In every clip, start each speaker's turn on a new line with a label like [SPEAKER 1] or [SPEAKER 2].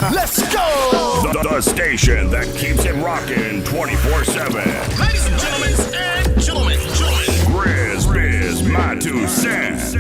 [SPEAKER 1] Let's go!
[SPEAKER 2] The station that keeps it rocking 24/7.
[SPEAKER 1] Ladies and gentlemen,
[SPEAKER 2] Grizz Biz My 2 cents.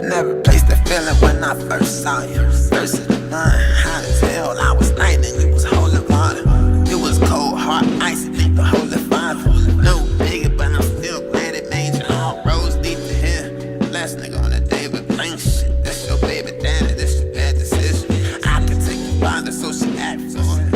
[SPEAKER 3] Never placed the feeling when I first saw you. First of the nine, hot as hell. I was 9 and you was holding water. It was cold, hard, icy, think the holy father. No bigger, but I'm still glad it made you. All roads lead to here. Last nigga on the David Blaine shit. That's your baby daddy, that's your bad decision. I can take you farther, so she act for it.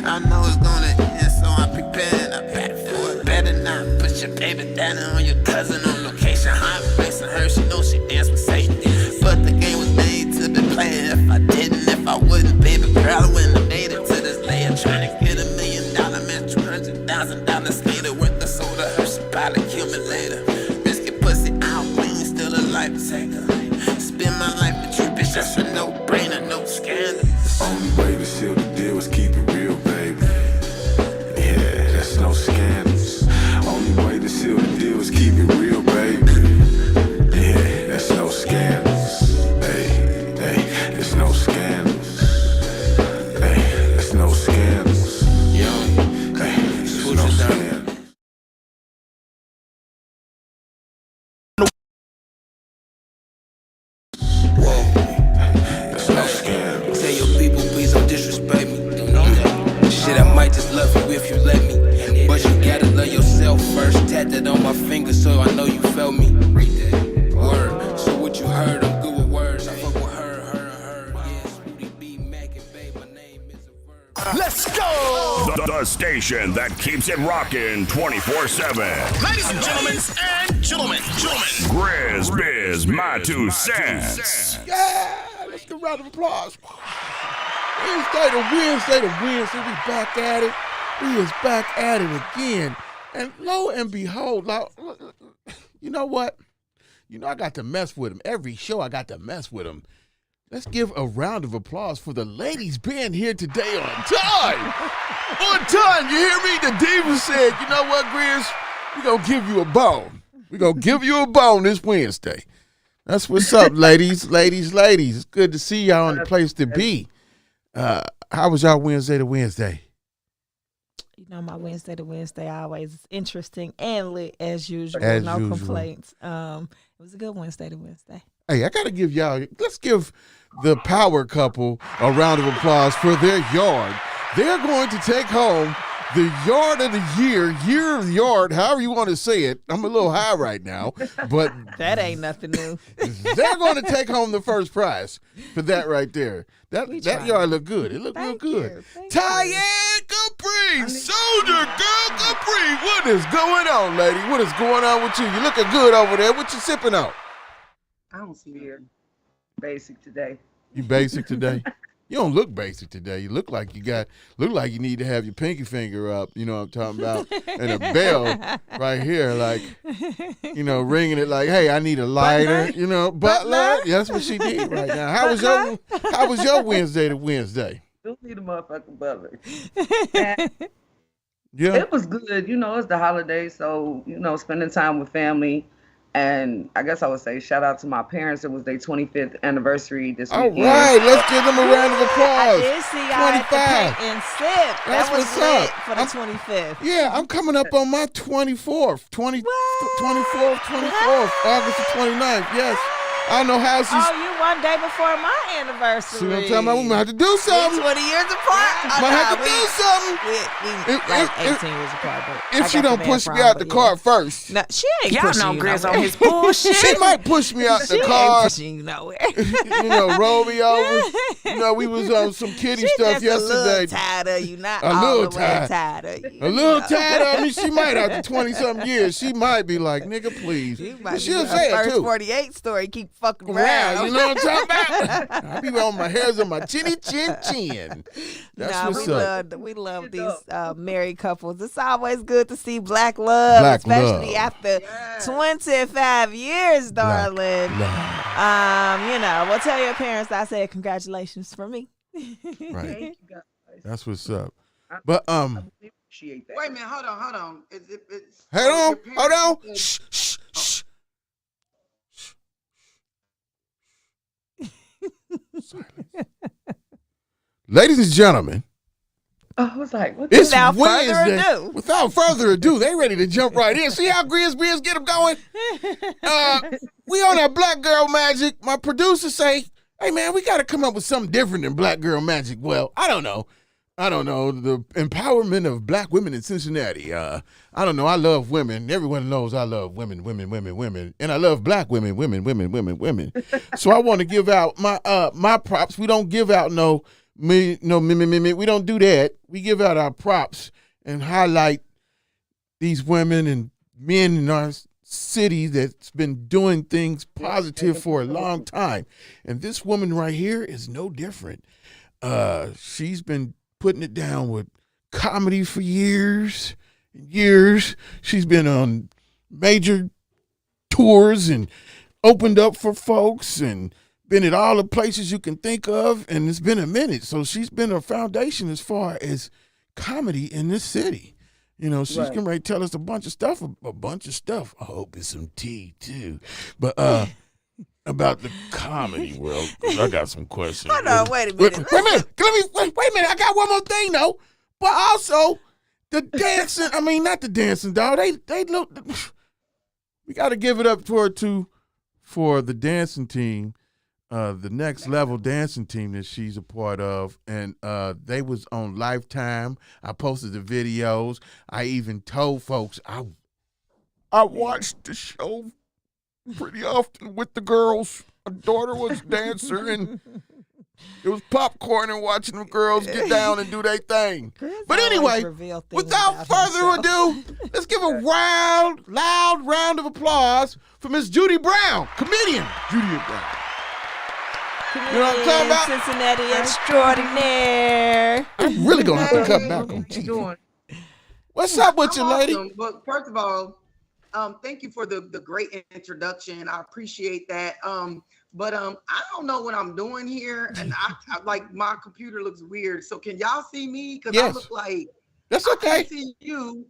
[SPEAKER 3] I know it's gonna end, so I'm prepared. I back for it. Better not put your baby daddy on your cousin on location. Hot facing her, she knows she dance with Satan. But the game was made to be played. If I didn't, if I wouldn't, baby girl, I wouldn't have made it to this layer. Trying to get $1 million man, $200,000 later. Worth the soda, Hershey pile accumulator. Biscuit pussy out clean, still a lifesaver. Spend my life with you, bitch, that's a no-brainer, no scandal.
[SPEAKER 4] Only way to seal the deal was keep it real, baby. Yeah, that's no scandals. Only way to seal the deal was keep it real, baby. Yeah, that's no scandals. There's no scandals. Hey, there's no scandals. Yo, hey, there's no scandals. Whoa, there's no scandals.
[SPEAKER 3] Tell your people, please don't disrespect me. Shit, I might just love you if you let me. But you gotta love yourself first. Tat that on my finger so I know you felt me. Word, so what you heard, I'm good with words. I fuck with her. Yes, Rudy B. Mac and babe, my name is a verb.
[SPEAKER 1] let's go!
[SPEAKER 2] The station that keeps it rocking 24/7.
[SPEAKER 1] Ladies and gentlemen,
[SPEAKER 2] Grizz Biz My 2 cents.
[SPEAKER 5] Yeah, let's give a round of applause. Wednesday. We back at it. We is back at it again. And lo and behold, you know what? You know I got to mess with him. Every show I got to mess with him. Let's give a round of applause for the ladies being here today on time. On time, you hear me? The diva said, you know what, Grizz? We're going to give you a bone. We're going to give you a bone this Wednesday. That's what's up, ladies. It's good to see y'all in the place to be. How was y'all Wednesday to Wednesday?
[SPEAKER 6] You know, my Wednesday to Wednesday always is interesting and lit as usual.
[SPEAKER 5] As
[SPEAKER 6] no
[SPEAKER 5] usual.
[SPEAKER 6] complaints. It was a good Wednesday to Wednesday.
[SPEAKER 5] Hey, I got to give y'all, let's give the power couple a round of applause for their yard. They're going to take home the yard of the year of the yard, however you want to say it. I'm a little high right now, but
[SPEAKER 6] That ain't nothing new.
[SPEAKER 5] they're going to take home the first prize for that right there. That
[SPEAKER 6] tried.
[SPEAKER 5] yard looked good. It looked real
[SPEAKER 6] Thank
[SPEAKER 5] good.
[SPEAKER 6] you. Thank
[SPEAKER 5] Tyanne Capree, Soldier Girl Capree. What is going on, lady? What is going on with you? You looking good over there. What you sipping on?
[SPEAKER 7] I don't see it. Basic today.
[SPEAKER 5] You basic today? You don't look basic today. You look like you need to have your pinky finger up, you know what I'm talking about, and a bell right here, like, you know, ringing it like, hey, I need a lighter, you know, butler. Yeah, that's what she did right now. How was your Wednesday to Wednesday?
[SPEAKER 7] Still need a motherfucking butler.
[SPEAKER 5] Yeah.
[SPEAKER 7] It was good. You know, it's the holidays, so, you know, spending time with family. And I guess I would say shout out to my parents. It was their 25th anniversary this
[SPEAKER 5] All
[SPEAKER 7] weekend.
[SPEAKER 5] right, let's give them a round of
[SPEAKER 6] I
[SPEAKER 5] applause.
[SPEAKER 6] did see y'all at the
[SPEAKER 5] 25.
[SPEAKER 6] paint and sip.
[SPEAKER 5] That's
[SPEAKER 6] That was
[SPEAKER 5] what's
[SPEAKER 6] lit
[SPEAKER 5] up.
[SPEAKER 6] for the 25th.
[SPEAKER 5] Yeah, I'm coming up on my 24th, 24th, August the 29th. Yes. I don't know how she's.
[SPEAKER 6] Oh, you one day before my anniversary.
[SPEAKER 5] See what I'm talking about? We might have to do something.
[SPEAKER 6] 20 years apart?
[SPEAKER 5] Might have to do something.
[SPEAKER 6] We like 18 years apart. But
[SPEAKER 5] If she don't push me out the car first.
[SPEAKER 6] No, she ain't
[SPEAKER 7] Y'all
[SPEAKER 6] pushing
[SPEAKER 7] know
[SPEAKER 6] you
[SPEAKER 7] Grizz
[SPEAKER 6] nowhere.
[SPEAKER 7] on his bullshit.
[SPEAKER 5] She might push me out the
[SPEAKER 6] She
[SPEAKER 5] car.
[SPEAKER 6] ain't pushing you nowhere.
[SPEAKER 5] You know, roll me over. You know, we was on some kiddie
[SPEAKER 6] She
[SPEAKER 5] stuff
[SPEAKER 6] just a little
[SPEAKER 5] yesterday.
[SPEAKER 6] tired of you, not
[SPEAKER 5] A
[SPEAKER 6] all
[SPEAKER 5] little
[SPEAKER 6] the way tired of you.
[SPEAKER 5] A little tired of me. She might, after 20-something years, she might be like, nigga, please.
[SPEAKER 6] You might
[SPEAKER 5] She'll
[SPEAKER 6] be
[SPEAKER 5] say
[SPEAKER 6] a
[SPEAKER 5] it,
[SPEAKER 6] first
[SPEAKER 5] too.
[SPEAKER 6] 48 story, keep fucking
[SPEAKER 5] Wow,
[SPEAKER 6] around.
[SPEAKER 5] you know what I'm talking about? I be on my hairs on my chinny chin. That's
[SPEAKER 6] Nah,
[SPEAKER 5] what's up.
[SPEAKER 6] we love these married couples. It's always good to see black love,
[SPEAKER 5] Black
[SPEAKER 6] especially
[SPEAKER 5] love.
[SPEAKER 6] after 25 years, darling.
[SPEAKER 5] Love.
[SPEAKER 6] You know, well, tell your parents I said congratulations for me.
[SPEAKER 5] Right.
[SPEAKER 7] Thank you guys.
[SPEAKER 5] That's what's up.
[SPEAKER 7] I-
[SPEAKER 5] But
[SPEAKER 7] I really appreciate that.
[SPEAKER 8] Wait a minute, hold on. It's
[SPEAKER 5] hold
[SPEAKER 8] your
[SPEAKER 5] on.
[SPEAKER 8] parents
[SPEAKER 5] Shh, shh, shh. Silence. Ladies and gentlemen,
[SPEAKER 7] I was like, what
[SPEAKER 5] it's
[SPEAKER 6] Without further
[SPEAKER 5] Wednesday.
[SPEAKER 6] ado.
[SPEAKER 5] Without further ado, they ready to jump right in. See how GRIZZBIZ get them going? We on that black girl magic. My producer say, hey, man, we got to come up with something different than black girl magic. Well, I don't know. The empowerment of black women in Cincinnati. I don't know. I love women. Everyone knows I love women. And I love black women. So I want to give out my props. We don't give out no me. We don't do that. We give out our props and highlight these women and men in our city that's been doing things positive for a long time. And this woman right here is no different. She's been putting it down with comedy for years and years. She's been on major tours and opened up for folks and been at all the places you can think of, and it's been a minute. So she's been a foundation as far as comedy in this city. You know, she's getting ready to tell us a bunch of stuff. I hope it's some tea too. But about the comedy world, 'cause I got some questions.
[SPEAKER 6] Hold on, wait a minute.
[SPEAKER 5] Wait a minute. Wait a minute. I got one more thing though. But also the dancing. I mean, not the dancing, dog. They look. We got to give it up for the dancing team, the next level dancing team that she's a part of, and they was on Lifetime. I posted the videos. I even told folks I watched the show pretty often with the girls. My daughter was a dancer, and it was popcorn and watching the girls get down and do their thing. But anyway, without further ado, let's give a loud round of applause for Miss Judee Brown, comedian Judee Brown. You know what I'm talking about?
[SPEAKER 6] Cincinnati extraordinaire.
[SPEAKER 5] I'm really gonna have to cut back on
[SPEAKER 7] you doing?
[SPEAKER 5] What's up with you, lady?
[SPEAKER 8] Awesome. But first of all, thank you for the great introduction. I appreciate that. But I don't know what I'm doing here, and I like my computer looks weird. So can y'all see me? Because
[SPEAKER 5] Yes.
[SPEAKER 8] I look like
[SPEAKER 5] That's
[SPEAKER 8] I
[SPEAKER 5] okay.
[SPEAKER 8] can't see you.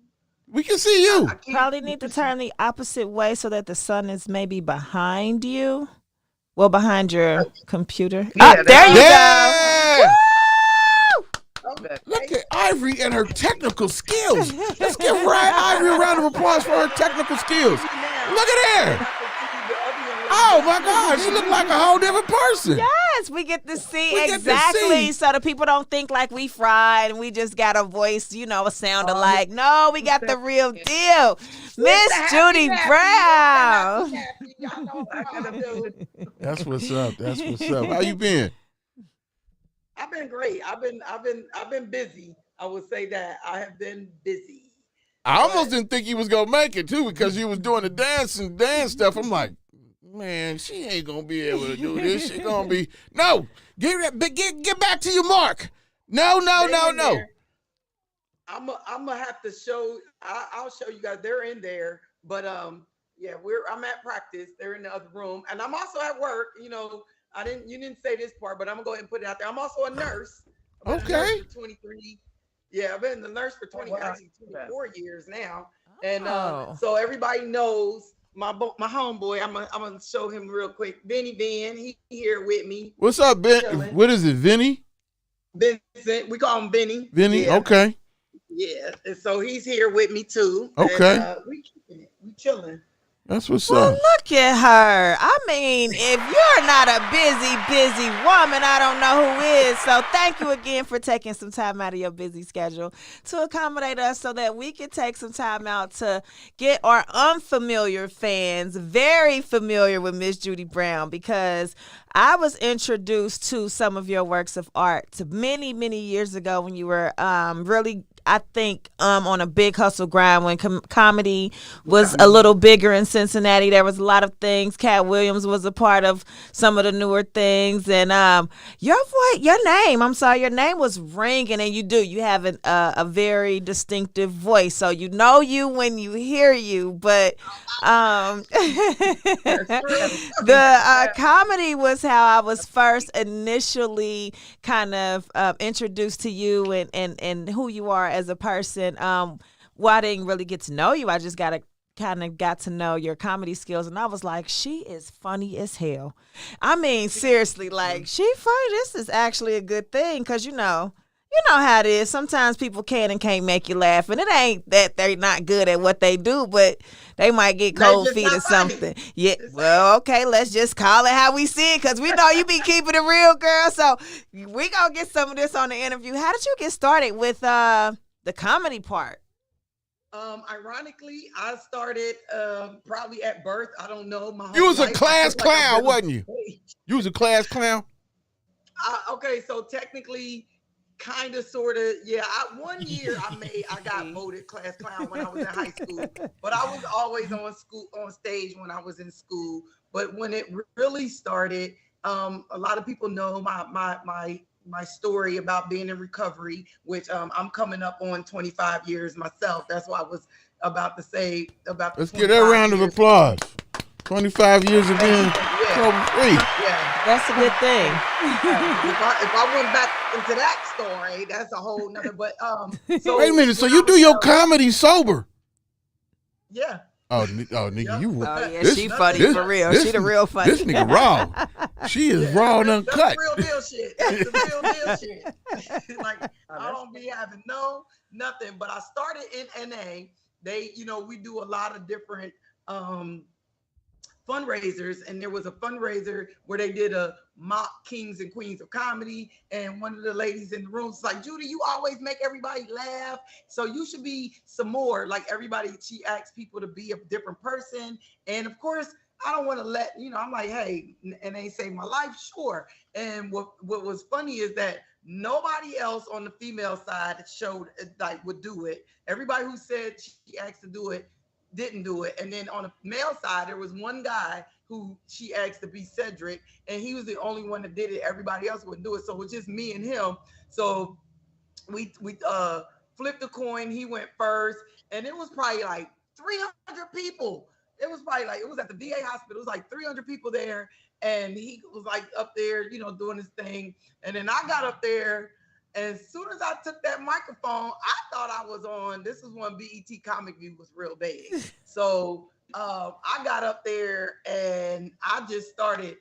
[SPEAKER 5] We can see you.
[SPEAKER 8] I can't
[SPEAKER 6] Probably need to turn the opposite way so that the sun is maybe behind you. Well, behind your computer.
[SPEAKER 7] Yeah,
[SPEAKER 6] There you go.
[SPEAKER 5] Yeah.
[SPEAKER 8] Okay.
[SPEAKER 5] Look at Ivory and her technical skills. Let's give Ivory a round of applause for her technical skills. Look at her. Oh my gosh, she look like a whole different person.
[SPEAKER 6] Yes, we get to see
[SPEAKER 5] We get to
[SPEAKER 6] exactly
[SPEAKER 5] see.
[SPEAKER 6] so the people don't think like we fried and we just got a voice, a sound alike. No, we got the real deal. Miss Judee Brown.
[SPEAKER 8] Y'all know what I'm gonna do.
[SPEAKER 5] That's what's up. That's what's up. How you been?
[SPEAKER 8] I've been great. I've been busy. I would say that I have been busy.
[SPEAKER 5] I almost didn't think you was gonna make it too because you was doing the dance stuff. I'm like, man, she ain't gonna be able to do this. She gonna be get back to your mark. No.
[SPEAKER 8] I'm gonna have to show. I'll show you guys. They're in there, but yeah, I'm at practice. They're in the other room, and I'm also at work. You didn't say this part, but I'm gonna go ahead and put it out there. I'm also a nurse. I've been a nurse for 23. Yeah, I've been the nurse for 24 years now, and so everybody knows my homeboy. I'm gonna show him real quick. Benny Ben, he here with me.
[SPEAKER 5] What's up, Ben?
[SPEAKER 8] Chilling.
[SPEAKER 5] What is it, Vinny?
[SPEAKER 8] Vincent, we call him Benny.
[SPEAKER 5] Vinny?
[SPEAKER 8] Yeah.
[SPEAKER 5] Okay.
[SPEAKER 8] Yeah, and so he's here with me too.
[SPEAKER 5] Okay.
[SPEAKER 8] And, we keeping it. We chilling.
[SPEAKER 5] That's what's
[SPEAKER 6] Well,
[SPEAKER 5] up.
[SPEAKER 6] look at her. I mean, if you're not a busy woman, I don't know who is. So thank you again for taking some time out of your busy schedule to accommodate us so that we can take some time out to get our unfamiliar fans very familiar with Miss Judee Brown, because I was introduced to some of your works of art many years ago when you were really I think on a big hustle grind when comedy was a little bigger in Cincinnati. There was a lot of things. Cat Williams was a part of some of the newer things, and your name was ringing, and you have a very distinctive voice, so you know you when you hear you. But the comedy was how I was first initially kind of introduced to you and who you are as a person. Well, I didn't really get to know you. I just got to know your comedy skills, and I was like, she is funny as hell. I mean, seriously, like, she funny. This is actually a good thing, because you know how it is. Sometimes people can and can't make you laugh, and it ain't that they're not good at what they do, but they might get cold feet or something. Yeah, well, okay, let's just call it how we see it, because we know you be keeping it real, girl. So we gonna get some of this on the interview. How did you get started with the comedy part?
[SPEAKER 8] Ironically, I started probably at birth. I don't know.
[SPEAKER 5] You was a class clown, wasn't you? You was a class clown?
[SPEAKER 8] Okay, so technically, kind of, sort of, yeah. One year I got voted class clown when I was in high school, but I was always on stage when I was in school. But when it really started, a lot of people know my story about being in recovery, which I'm coming up on 25 years myself. That's what I was about to say about.
[SPEAKER 5] Let's get that round of applause. 25 years of being trouble-free.
[SPEAKER 8] Yeah,
[SPEAKER 6] that's a good thing.
[SPEAKER 8] If I went back into that story, that's a whole nother. But so
[SPEAKER 5] wait a minute. So you do your comedy sober?
[SPEAKER 8] Yeah.
[SPEAKER 5] Oh, nigga, you.
[SPEAKER 6] Oh yeah, she funny for real. She the real funny.
[SPEAKER 5] This nigga raw. She is raw and uncut.
[SPEAKER 8] That's the real deal shit. That's the real deal shit. Like, I don't be having nothing. But I started in NA. They, we do a lot of different fundraisers, and there was a fundraiser where they did a mock kings and queens of comedy, and one of the ladies in the room was like, Judee, you always make everybody laugh, so you should be some more like everybody. She asked people to be a different person, and of course I don't want to let I'm like, hey, and they saved my life, sure. And what was funny is that nobody else on the female side showed would do it. Everybody who said she asked to do it didn't do it. And then on the male side, there was one guy who she asked to be Cedric, and he was the only one that did it. Everybody else wouldn't do it. So it was just me and him. So we flipped the coin. He went first, and it was probably like 300 people. It was probably it was at the VA hospital. It was like 300 people there, and he was like up there, doing his thing. And then I got up there, and as soon as I took that microphone, I thought I was on. This is when BET Comic View was real big. So I got up there, and I just started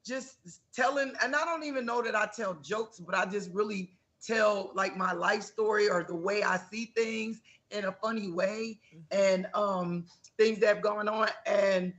[SPEAKER 8] just telling, and I don't even know that I tell jokes, but I just really tell like my life story or the way I see things in a funny way, and things that have gone on. And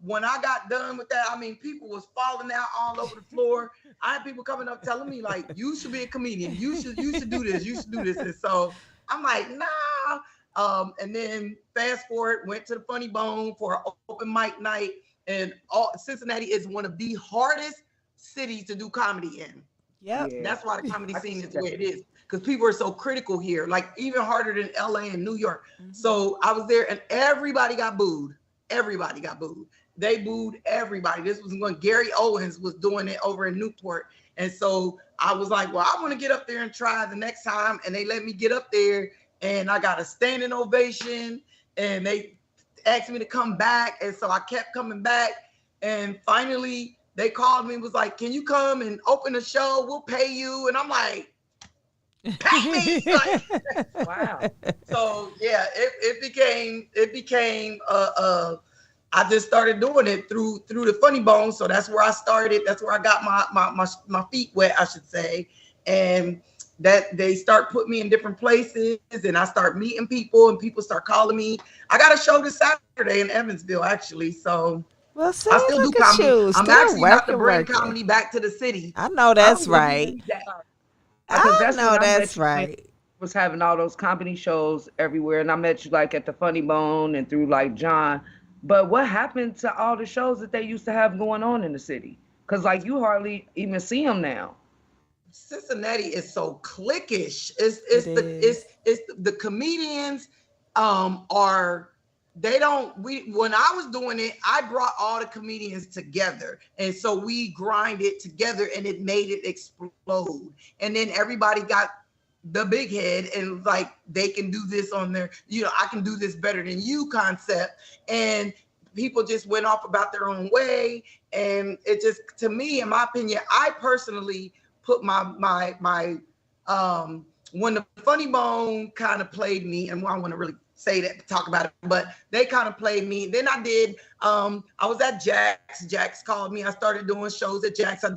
[SPEAKER 8] when I got done with that, I mean, people was falling out all over the floor. I had people coming up telling me like, you should be a comedian. You should do this. You should do this. And so I'm like, nah. And then fast forward, went to the Funny Bone for an open mic night. And Cincinnati is one of the hardest cities to do comedy in.
[SPEAKER 6] Yep.
[SPEAKER 8] Yeah. That's why the comedy scene is the way it is. Because people are so critical here, like even harder than LA and New York. Mm-hmm. So I was there, and everybody got booed. Everybody got booed. They booed everybody. This was when Gary Owens was doing it over in Newport. And so I was like, well, I want to get up there and try the next time. And they let me get up there, and I got a standing ovation, and they asked me to come back. And so I kept coming back. And finally they called me and was like, can you come and open the show? We'll pay you. And I'm like, pay me. Like, wow. So yeah, it became I just started doing it through the Funny Bone. So that's where I started. That's where I got my feet wet, I should say. And that they start putting me in different places, and I start meeting people, and people start calling me. I got a show this Saturday in Evansville, actually. So
[SPEAKER 6] well, see,
[SPEAKER 8] I still do comedy. I'm actually about to bring comedy back to the city.
[SPEAKER 6] I know that's right.
[SPEAKER 7] I
[SPEAKER 6] know that's right.
[SPEAKER 7] Was having all those comedy shows everywhere, and I met you like at the Funny Bone and through like John. But what happened to all the shows that they used to have going on in the city? Because like you hardly even see them now.
[SPEAKER 8] Cincinnati is so cliquish. It's the comedians are they don't we when I was doing it, I brought all the comedians together, and so we grind it together and it made it explode. And then everybody got the big head and like they can do this on their, I can do this better than you concept. And people just went off about their own way. And it just, to me, in my opinion, I personally put my when the Funny Bone kind of played me, and I want to really say that, talk about it, but they kind of played me. Then I did, I was at Jack's called me. I started doing shows at Jack's. I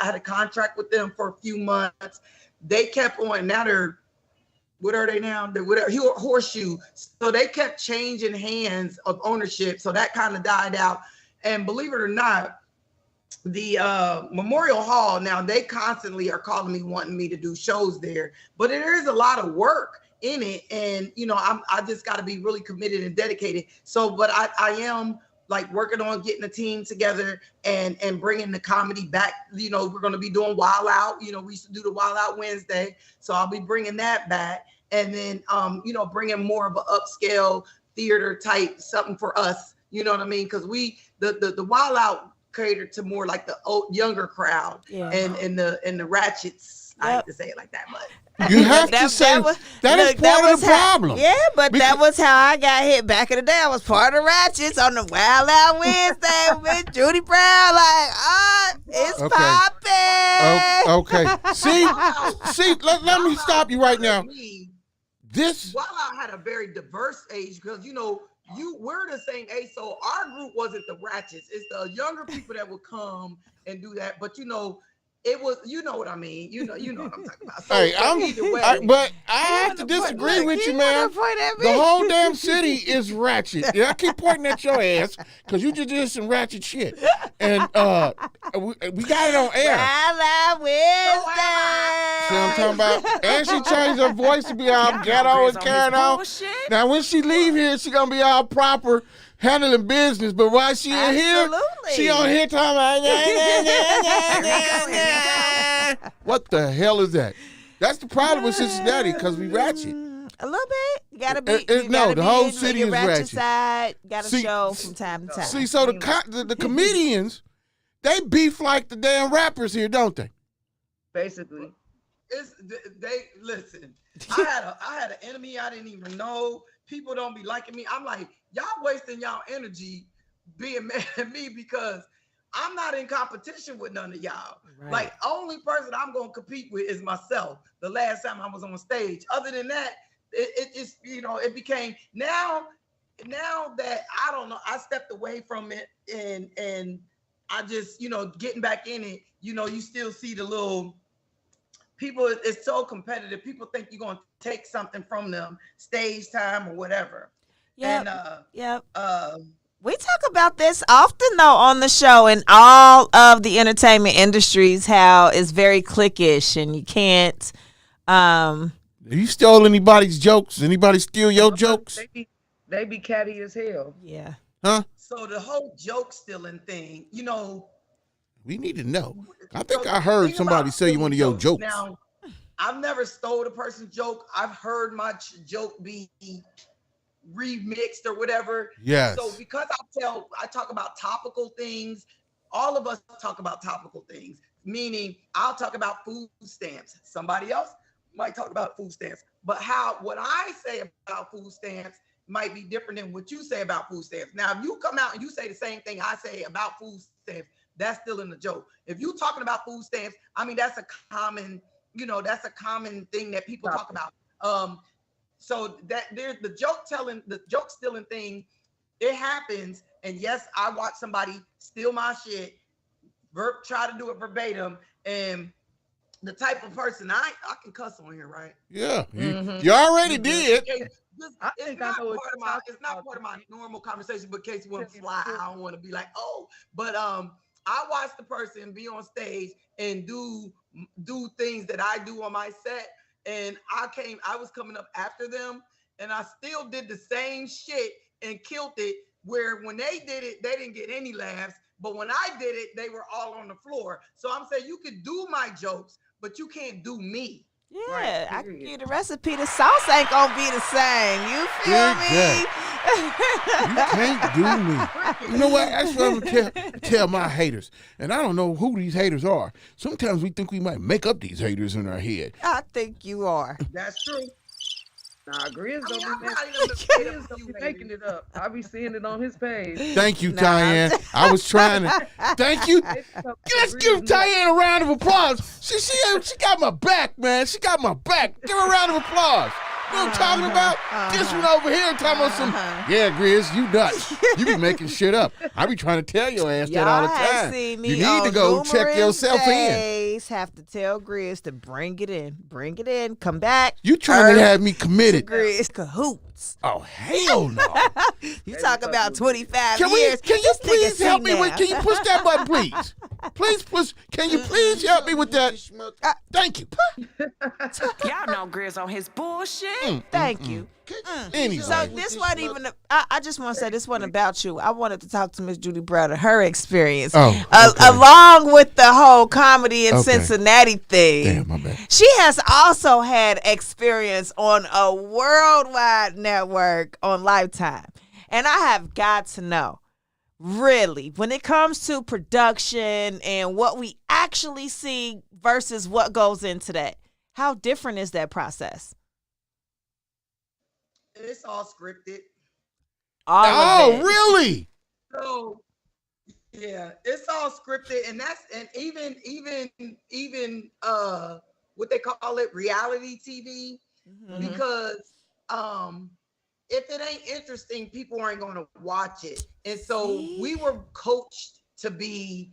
[SPEAKER 8] had a contract with them for a few months. They kept on, now they're, what are they now? They're whatever, Horseshoe. So they kept changing hands of ownership. So that kind of died out. And believe it or not, the Memorial Hall, now they constantly are calling me, wanting me to do shows there, but there is a lot of work in it. And, I just got to be really committed and dedicated. So, but I am like working on getting a team together and bringing the comedy back. We're going to be doing Wild Out. We used to do the Wild Out Wednesday. So I'll be bringing that back. And then, bringing more of an upscale theater type, something for us. You know what I mean? Because the Wild Out catered to more like the younger crowd, and the ratchets. Yep. I hate to say it like that, but
[SPEAKER 5] you have to say that is part of the problem.
[SPEAKER 6] Yeah, but that was how I got hit back in the day. I was part of Ratchets on the Wild Out Wednesday with Judee Brown. Like, it's popping.
[SPEAKER 5] Okay. See. Let me stop you right now. This
[SPEAKER 8] Wild Out had a very diverse age because we're the same age, so our group wasn't the Ratchets. It's the younger people that would come and do that. But it was, what I mean. You know what I'm talking about. So,
[SPEAKER 5] hey, but I have to disagree with you, man. The whole damn city is ratchet. Yeah, I keep pointing at your ass because you just did some ratchet shit, and we got it on air. See what I'm talking about? And she changed her voice to be all ghetto and carrying on. Now, when she leave here, she gonna be all proper, handling business. But while she in here, she on here talking about, what the hell is that? That's the problem with Cincinnati, because we ratchet.
[SPEAKER 6] A little bit. You gotta be.
[SPEAKER 5] The whole city is ratchet.
[SPEAKER 6] Side. Gotta show from time to time.
[SPEAKER 5] See, so the comedians, they beef like the damn rappers here, don't they?
[SPEAKER 8] Basically. Listen. I had an enemy I didn't even know. People don't be liking me. I'm like, y'all wasting y'all energy being mad at me because I'm not in competition with none of y'all. Right. Like, only person I'm gonna compete with is myself. The last time I was on stage. Other than that, it just, it became now that I don't know, I stepped away from it and I just, getting back in it, you still see the little people. It's so competitive. People think you're gonna take something from them, stage time or whatever.
[SPEAKER 6] Yeah. We talk about this often though on the show in all of the entertainment industries, how it's very cliquish and you can't.
[SPEAKER 5] Have you stole anybody's jokes? Anybody steal your jokes?
[SPEAKER 7] They be catty as hell.
[SPEAKER 6] Yeah.
[SPEAKER 5] Huh?
[SPEAKER 8] So the whole joke stealing thing,
[SPEAKER 5] we need to know. I think I heard somebody say one of your jokes.
[SPEAKER 8] Now, I've never stole a person's joke. I've heard my joke be remixed or whatever.
[SPEAKER 5] Yes.
[SPEAKER 8] So because I talk about topical things, all of us talk about topical things, meaning I'll talk about food stamps. Somebody else might talk about food stamps. But what I say about food stamps might be different than what you say about food stamps. Now, if you come out and you say the same thing I say about food stamps, that's still in the joke. If you're talking about food stamps, I mean, that's a common thing that people talk about. So that there's the joke stealing thing, it happens. And yes, I watch somebody steal my shit, try to do it verbatim. And the type of person I can cuss on here, right?
[SPEAKER 5] Yeah, you already did.
[SPEAKER 8] It's not part of my normal conversation, but in case you want to fly, I don't want to be like, oh, but I watch the person be on stage and do things that I do on my set. And I was coming up after them and I still did the same shit and killed it, where when they did it, they didn't get any laughs. But when I did it, they were all on the floor. So I'm saying you could do my jokes, but you can't do me.
[SPEAKER 6] Yeah, I can
[SPEAKER 7] period.
[SPEAKER 6] give you the recipe. The sauce ain't gonna be the same. You feel
[SPEAKER 5] Dig
[SPEAKER 6] me?
[SPEAKER 5] You can't do me. You know what? That's what I'm gonna tell my haters. And I don't know who these haters are. Sometimes we think we might make up these haters in our head.
[SPEAKER 6] I think you are.
[SPEAKER 8] That's true.
[SPEAKER 7] Nah, Grizz
[SPEAKER 8] I mean,
[SPEAKER 7] don't
[SPEAKER 8] I'm
[SPEAKER 7] be
[SPEAKER 8] probably
[SPEAKER 7] making,
[SPEAKER 8] done made up a
[SPEAKER 7] Grizz don't
[SPEAKER 8] few
[SPEAKER 7] be
[SPEAKER 8] haters.
[SPEAKER 7] making it up. I be seeing it on his page.
[SPEAKER 5] Thank you,
[SPEAKER 6] Nah.
[SPEAKER 5] Tyanne. I was trying to. Thank you. Let's give Tyanne a round of applause. She got my back, man. She got my back. Give her a round of applause. You know what I'm talking about? This one over here talking about some. Yeah, Grizz, you nuts. You be making shit up. I be trying to tell your ass that all the
[SPEAKER 6] Y'all have
[SPEAKER 5] time.
[SPEAKER 6] seen me
[SPEAKER 5] You need
[SPEAKER 6] on
[SPEAKER 5] to go check
[SPEAKER 6] numerous
[SPEAKER 5] yourself in.
[SPEAKER 6] days. Have to tell Grizz to bring it in. Bring it in. Come back.
[SPEAKER 5] You trying to
[SPEAKER 6] Earth
[SPEAKER 5] have me committed?
[SPEAKER 6] Grizz cahoots.
[SPEAKER 5] Oh hell no!
[SPEAKER 6] You talk about 25
[SPEAKER 5] Can
[SPEAKER 6] years.
[SPEAKER 5] Can you
[SPEAKER 6] This nigga
[SPEAKER 5] please help
[SPEAKER 6] see
[SPEAKER 5] me with?
[SPEAKER 6] now.
[SPEAKER 5] Can you push that button, please? Please push. Can you please help me with that? Thank you.
[SPEAKER 9] Y'all know Grizz on his bullshit.
[SPEAKER 6] Thank you.
[SPEAKER 5] Anyway,
[SPEAKER 6] So this wasn't even. I just want to say this wasn't about you. I wanted to talk to Miss Judee Brown and her experience,
[SPEAKER 5] Oh, okay.
[SPEAKER 6] along with the whole comedy in
[SPEAKER 5] Okay.
[SPEAKER 6] Cincinnati thing.
[SPEAKER 5] damn, my bad.
[SPEAKER 6] She has also had experience on a worldwide network on Lifetime, and I have got to know, really, when it comes to production and what we actually see versus what goes into that, how different is that process?
[SPEAKER 8] It's all scripted.
[SPEAKER 6] All
[SPEAKER 5] Oh,
[SPEAKER 6] of it.
[SPEAKER 5] really?
[SPEAKER 8] So yeah, it's all scripted, and even what they call it, reality TV,
[SPEAKER 6] Mhm.
[SPEAKER 8] because if it ain't interesting, people aren't going to watch it. And so we were coached to be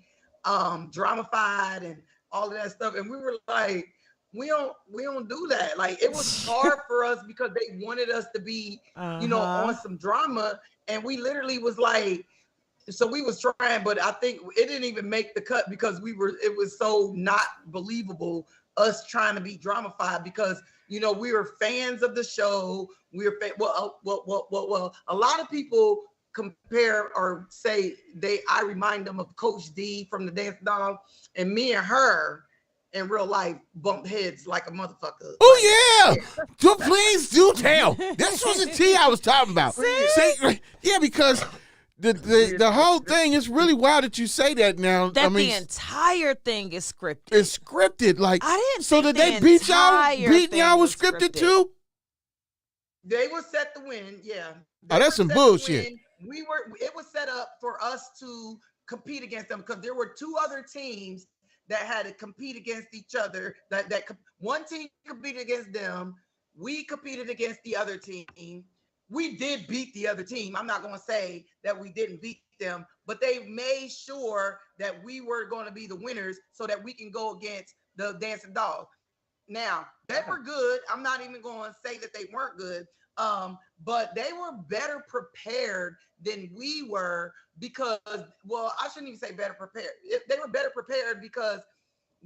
[SPEAKER 8] dramified and all of that stuff, and we were like, we don't do that. Like, it was hard for us because they wanted us to be, on some drama, and we literally was like, so we was trying, but I think it didn't even make the cut because it was so not believable, us trying to be dramified, because we were fans of the show. We were well, a lot of people compare or say I remind them of Coach D from the Dance Dog, and me and her in real life bumped heads like a motherfucker.
[SPEAKER 5] Oh yeah. Please do tell. This was the tea I was talking about. See, yeah, because the whole thing is really wild that you say that now.
[SPEAKER 6] That
[SPEAKER 5] I mean,
[SPEAKER 6] the entire thing is scripted.
[SPEAKER 5] it's scripted. Like,
[SPEAKER 6] I didn't
[SPEAKER 5] so
[SPEAKER 6] think
[SPEAKER 5] did they
[SPEAKER 6] the
[SPEAKER 5] beat y'all?
[SPEAKER 6] entire
[SPEAKER 5] Beating y'all
[SPEAKER 6] thing
[SPEAKER 5] was
[SPEAKER 6] was
[SPEAKER 5] scripted
[SPEAKER 6] scripted.
[SPEAKER 5] too?
[SPEAKER 8] They were set to win, yeah.
[SPEAKER 5] Oh, that's some bullshit.
[SPEAKER 8] It was set up for us to compete against them because there were two other teams that had to compete against each other. One team competed against them. We competed against the other team. We did beat the other team. I'm not going to say that we didn't beat them, but they made sure that we were going to be the winners so that we can go against the Dancing Dog. Now, they were good. I'm not even going to say that they weren't good, but they were better prepared than we were because, well, I shouldn't even say better prepared. They were better prepared because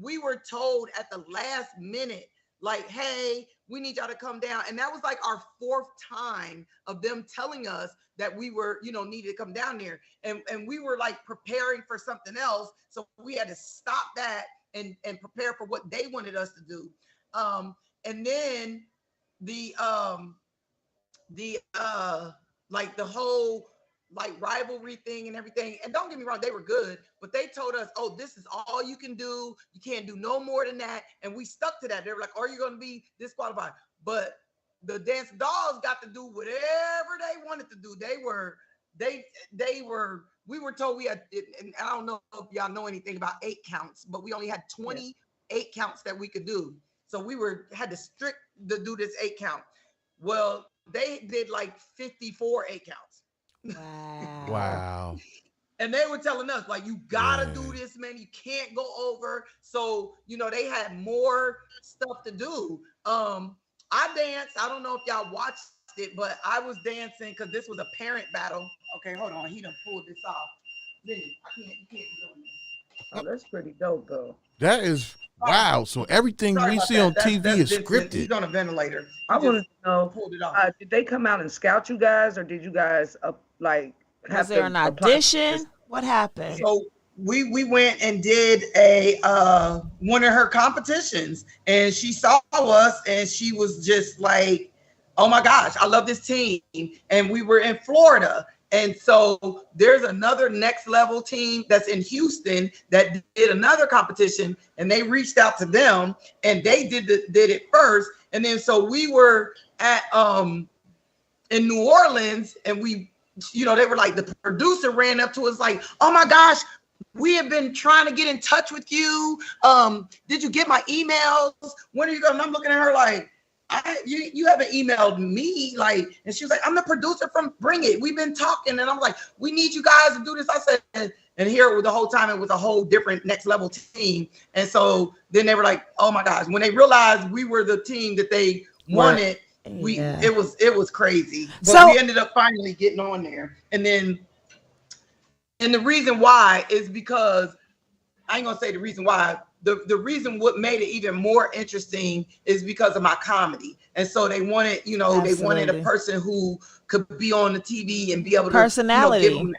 [SPEAKER 8] we were told at the last minute, like, hey, we need y'all to come down. And that was like our fourth time of them telling us that we were, needed to come down there. And we were like preparing for something else. So we had to stop that and prepare for what they wanted us to do. And then the whole rivalry thing and everything. And don't get me wrong, they were good, but they told us, oh, this is all you can do. You can't do no more than that. And we stuck to that. They were like, are you going to be disqualified? But the Dance Dolls got to do whatever they wanted to do. We were told we had, and I don't know if y'all know anything about 8 counts, but we only had 28 counts that we could do. So we had to do this 8 count. Well, they did like 54 8 counts.
[SPEAKER 5] Wow.
[SPEAKER 8] And they were telling us, like, you gotta do this, man. You can't go over. So, they had more stuff to do. I danced. I don't know if y'all watched it, but I was dancing because this was a parent battle. Okay, hold on. He done pulled this off. Vinny, you can't be doing this.
[SPEAKER 7] Oh, that's pretty dope, though.
[SPEAKER 5] That is wow. So everything
[SPEAKER 8] Sorry
[SPEAKER 5] we
[SPEAKER 8] about
[SPEAKER 5] see
[SPEAKER 8] that.
[SPEAKER 5] on
[SPEAKER 8] That's
[SPEAKER 5] TV is
[SPEAKER 8] Vincent.
[SPEAKER 5] scripted.
[SPEAKER 8] He's on a ventilator.
[SPEAKER 7] I wanted to know,
[SPEAKER 8] Pulled it off.
[SPEAKER 7] did they come out and scout you guys, or did you guys
[SPEAKER 6] Was there an audition? What happened?
[SPEAKER 8] So we went and did a one of her competitions, and she saw us and she was just like, oh my gosh, I love this team. And we were in Florida. And so there's another next level team that's in Houston that did another competition, and they reached out to them and they did it first. And then so we were at in New Orleans, and we, you know, they were like, the producer ran up to us like, oh my gosh, we have been trying to get in touch with you. Did you get my emails? When are you going? And I'm looking at her like, you haven't emailed me, like, and she was like, I'm the producer from Bring It. We've been talking, and I'm like, we need you guys to do this. I said, and here the whole time it was a whole different next level team. And so then they were like, oh my gosh, when they realized we were the team that they wanted, it was crazy. But so we ended up finally getting on there. And the reason why is because I ain't gonna say the reason why. The reason what made it even more interesting is because of my comedy. And so they wanted, you know, they wanted a person who could be on the TV and be able to
[SPEAKER 6] personality,
[SPEAKER 8] you know,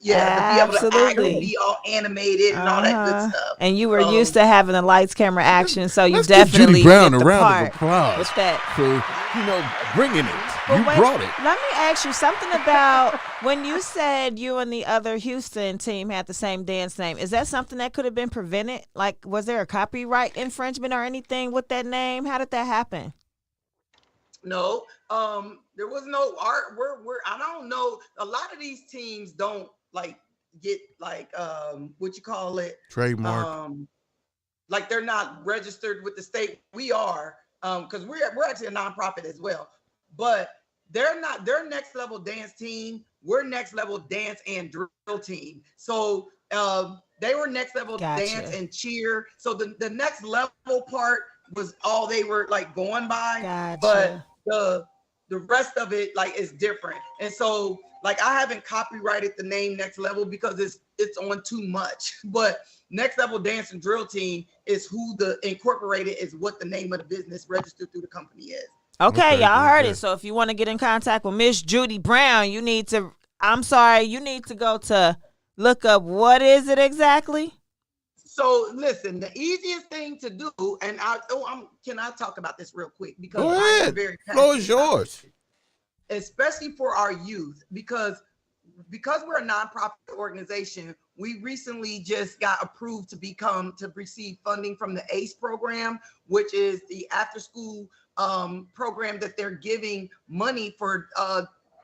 [SPEAKER 8] give them to be able to act and be all animated and all that good stuff.
[SPEAKER 6] And you were used to having the lights, camera, action, so you definitely
[SPEAKER 5] give Judee Brown a round of
[SPEAKER 6] with
[SPEAKER 5] applause
[SPEAKER 6] that.
[SPEAKER 5] for, you know, bringing it.
[SPEAKER 6] But
[SPEAKER 5] you brought it.
[SPEAKER 6] Let me ask you something about when you said you and the other Houston team had the same dance name. Is that something that could have been prevented? Like, was there a copyright infringement or anything with that name? How did that happen?
[SPEAKER 8] No, there was no art. I don't know. A lot of these teams don't like get like what you call it,
[SPEAKER 5] trademark.
[SPEAKER 8] Like they're not registered with the state. We are, because we're actually a nonprofit as well. But they're not. Their next level dance team. We're next level dance and drill team. So they were next level dance and cheer. So the next level part was all they were like going by. But the rest of it like is different. And so like I haven't copyrighted the name Next Level because it's on too much. But Next Level Dance and Drill Team is who the incorporated is what the name of the business registered through the company is.
[SPEAKER 6] Okay, y'all heard it. So if you want to get in contact with Miss Judee Brown, you need to go to look up what is it exactly?
[SPEAKER 8] So listen, the easiest thing to do, and can I talk about this real quick? Because
[SPEAKER 5] go ahead.
[SPEAKER 8] I am very passionate.
[SPEAKER 5] Floor is yours.
[SPEAKER 8] Especially for our youth, because we're a nonprofit organization, we recently just got approved to receive funding from the ACE program, which is the after school program that they're giving money for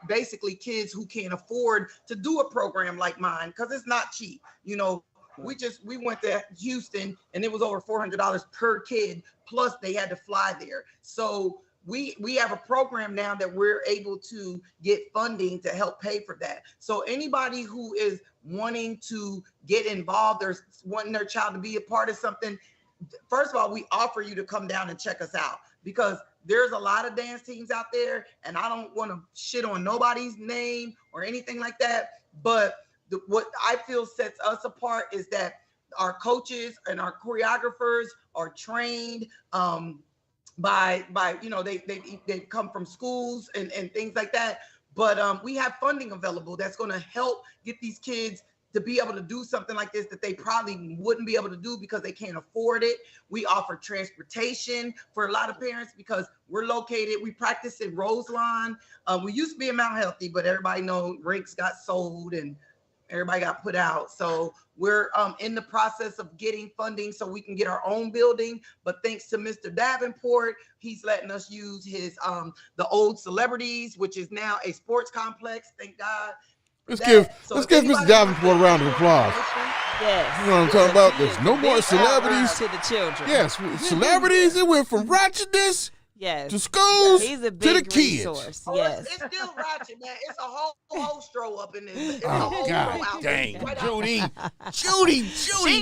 [SPEAKER 8] basically kids who can't afford to do a program like mine, because it's not cheap. You know, we went to Houston and it was over $400 per kid, plus they had to fly there. So we have a program now that we're able to get funding to help pay for that. So anybody who is wanting to get involved or wanting their child to be a part of something, first of all, we offer you to come down and check us out, because there's a lot of dance teams out there, and I don't want to shit on nobody's name or anything like that. But what I feel sets us apart is that our coaches and our choreographers are trained by you know, they come from schools and things like that. But we have funding available that's going to help get these kids to be able to do something like this that they probably wouldn't be able to do because they can't afford it. We offer transportation for a lot of parents because we practice in Roseline. We used to be in Mount Healthy, but everybody knows rinks got sold and everybody got put out. So we're in the process of getting funding so we can get our own building. But thanks to Mr. Davenport, he's letting us use his the old Celebrities, which is now a sports complex. Thank God.
[SPEAKER 5] Let's give Mr. Davenport a round of applause.
[SPEAKER 6] Yes.
[SPEAKER 5] You know what I'm talking about? There's no more celebrities.
[SPEAKER 6] To the children.
[SPEAKER 5] Yes, celebrities. It went from ratchetness to schools
[SPEAKER 6] He's a
[SPEAKER 5] to
[SPEAKER 6] big
[SPEAKER 5] the kids.
[SPEAKER 6] resource.
[SPEAKER 8] Oh,
[SPEAKER 6] yes.
[SPEAKER 8] It's still ratchet, man. It's a whole stro up in this.
[SPEAKER 5] Oh, God dang. Judee.
[SPEAKER 6] She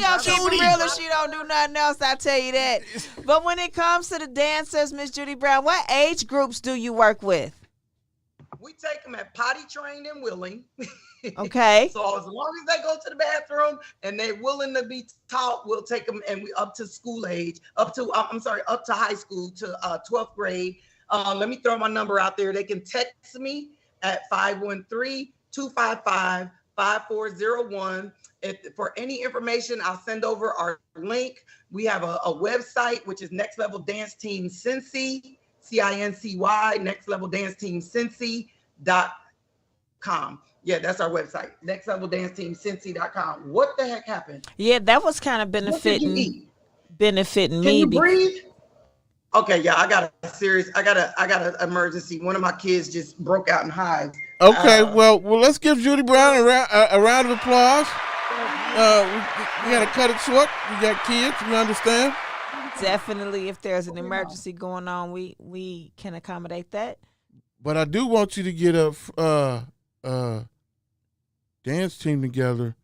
[SPEAKER 6] gonna keep it real if she don't do nothing else, I tell you that. But when it comes to the dancers, Miss Judee Brown, what age groups do you work with?
[SPEAKER 8] We take them at potty trained and willing.
[SPEAKER 6] Okay.
[SPEAKER 8] So as long as they go to the bathroom and they're willing to be taught, we'll take them, and we up to school age, up to high school to 12th grade. Let me throw my number out there. They can text me at 513-255-4645. 5401. For any information, I'll send over our link. We have a website, which is Next Level Dance Team Cincy, CINCY, Next Level Dance Team Cincy.com. Yeah, that's our website, Next Level Dance Team Cincy.com. What the heck happened?
[SPEAKER 6] Yeah, that was kind of benefiting me.
[SPEAKER 8] Can you breathe? Okay, yeah, I got an emergency. One of my kids just broke out in hives.
[SPEAKER 5] Okay, well, let's give Judee Brown a round of applause. We got to cut it short. We got kids. We understand.
[SPEAKER 6] Definitely, if there's an emergency going on, we can accommodate that.
[SPEAKER 5] But I do want you to get a dance team together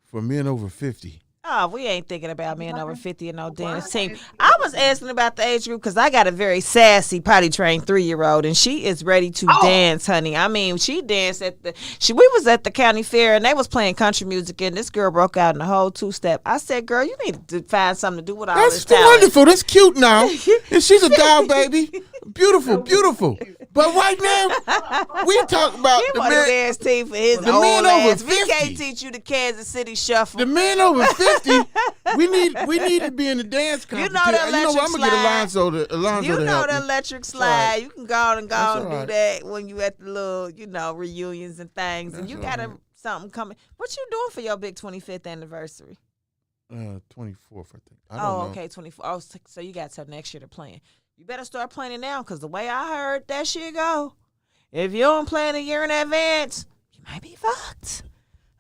[SPEAKER 5] for men over 50.
[SPEAKER 6] Oh, we ain't thinking about men over 50 and no dance team. I was asking about the age group because I got a very sassy, potty trained 3-year-old, and she is ready to dance, honey. I mean, she danced we was at the county fair and they was playing country music, and this girl broke out in the whole 2-step. I said, girl, you need to find something to do with all this talent.
[SPEAKER 5] That's wonderful. That's cute now. And she's a doll baby. Beautiful, beautiful. But right now, we talk about
[SPEAKER 6] the dance team for his old
[SPEAKER 5] men over
[SPEAKER 6] ass.
[SPEAKER 5] 50.
[SPEAKER 6] We can't teach you the Kansas City shuffle.
[SPEAKER 5] The men over 50, we need to be in the dance competition.
[SPEAKER 6] You know the electric
[SPEAKER 5] I'm gonna get Alonzo to
[SPEAKER 6] You know
[SPEAKER 5] help
[SPEAKER 6] the
[SPEAKER 5] me.
[SPEAKER 6] electric slide.
[SPEAKER 5] Right.
[SPEAKER 6] You can go and
[SPEAKER 5] right.
[SPEAKER 6] do that when you at the little, reunions and things. And you got something coming. What you doing for your big 25th anniversary?
[SPEAKER 5] 24th, I think. I don't
[SPEAKER 6] Oh,
[SPEAKER 5] know.
[SPEAKER 6] okay, 24. Oh, so you got till next year to plan. You better start planning now, because the way I heard that shit go, if you don't plan a year in advance, you might be fucked.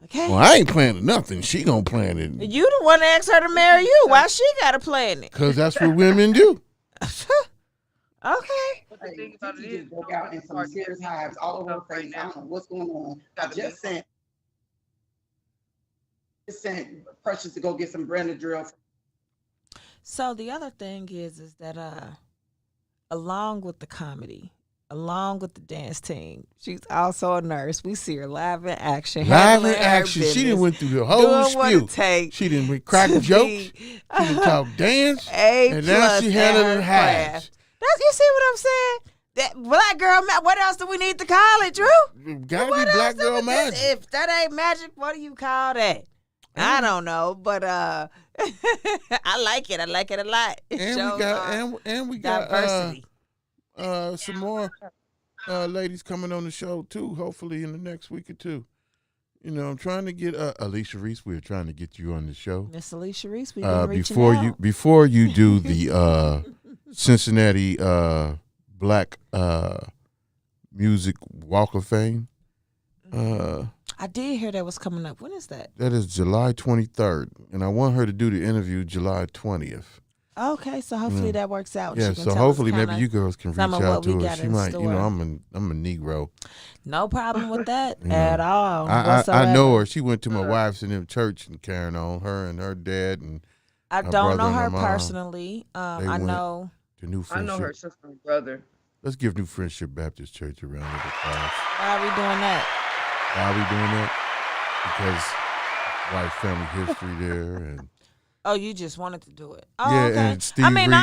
[SPEAKER 6] Okay?
[SPEAKER 5] Well, I ain't planning nothing. She gonna plan it.
[SPEAKER 6] You the one that asked her to marry you. Why she gotta plan it?
[SPEAKER 5] Because that's what women do.
[SPEAKER 6] Okay.
[SPEAKER 7] But the thing about it is, broke out in some serious hives all over her face. I don't know what's going on. I just sent Precious to go get some Benadryl.
[SPEAKER 6] So the other thing is that along with the comedy, along with the dance team, she's also a nurse. We see her live in action.
[SPEAKER 5] Live in action. She done went through the whole spew. She done crack jokes. She done talk dance. And now she handling hives.
[SPEAKER 6] You see what I'm saying? That black girl magic. What else do we need to call it, Drew?
[SPEAKER 5] Gotta be black girl magic.
[SPEAKER 6] If that ain't magic, what do you call that? I don't know, but I like it. I like it a lot.
[SPEAKER 5] And we got
[SPEAKER 6] diversity.
[SPEAKER 5] Some more ladies coming on the show too. Hopefully in the next week or two. I'm trying to get Alicia Reese. We're trying to get you on the show,
[SPEAKER 6] Miss Alicia Reese. We've been reaching out.
[SPEAKER 5] Before you do the Cincinnati Black Music Walk of Fame.
[SPEAKER 6] I did hear that was coming up. When is that?
[SPEAKER 5] That is July 23rd, and I want her to do the interview July 20th.
[SPEAKER 6] Okay, so hopefully that works out.
[SPEAKER 5] Yeah, so hopefully maybe you girls can reach out to her. She might, I'm a Negro.
[SPEAKER 6] No problem with that at all.
[SPEAKER 5] I know her. She went to my wife's in the church and carrying on, her and her dad and
[SPEAKER 6] I don't know her personally. I know
[SPEAKER 5] the New Friendship.
[SPEAKER 7] I know her sister and brother.
[SPEAKER 5] Let's give New Friendship Baptist Church a round of applause.
[SPEAKER 6] Why are we doing that?
[SPEAKER 5] Because white family history there and.
[SPEAKER 6] Oh, you just wanted to do it. Oh,
[SPEAKER 5] yeah,
[SPEAKER 6] okay.
[SPEAKER 5] and Steve Reese and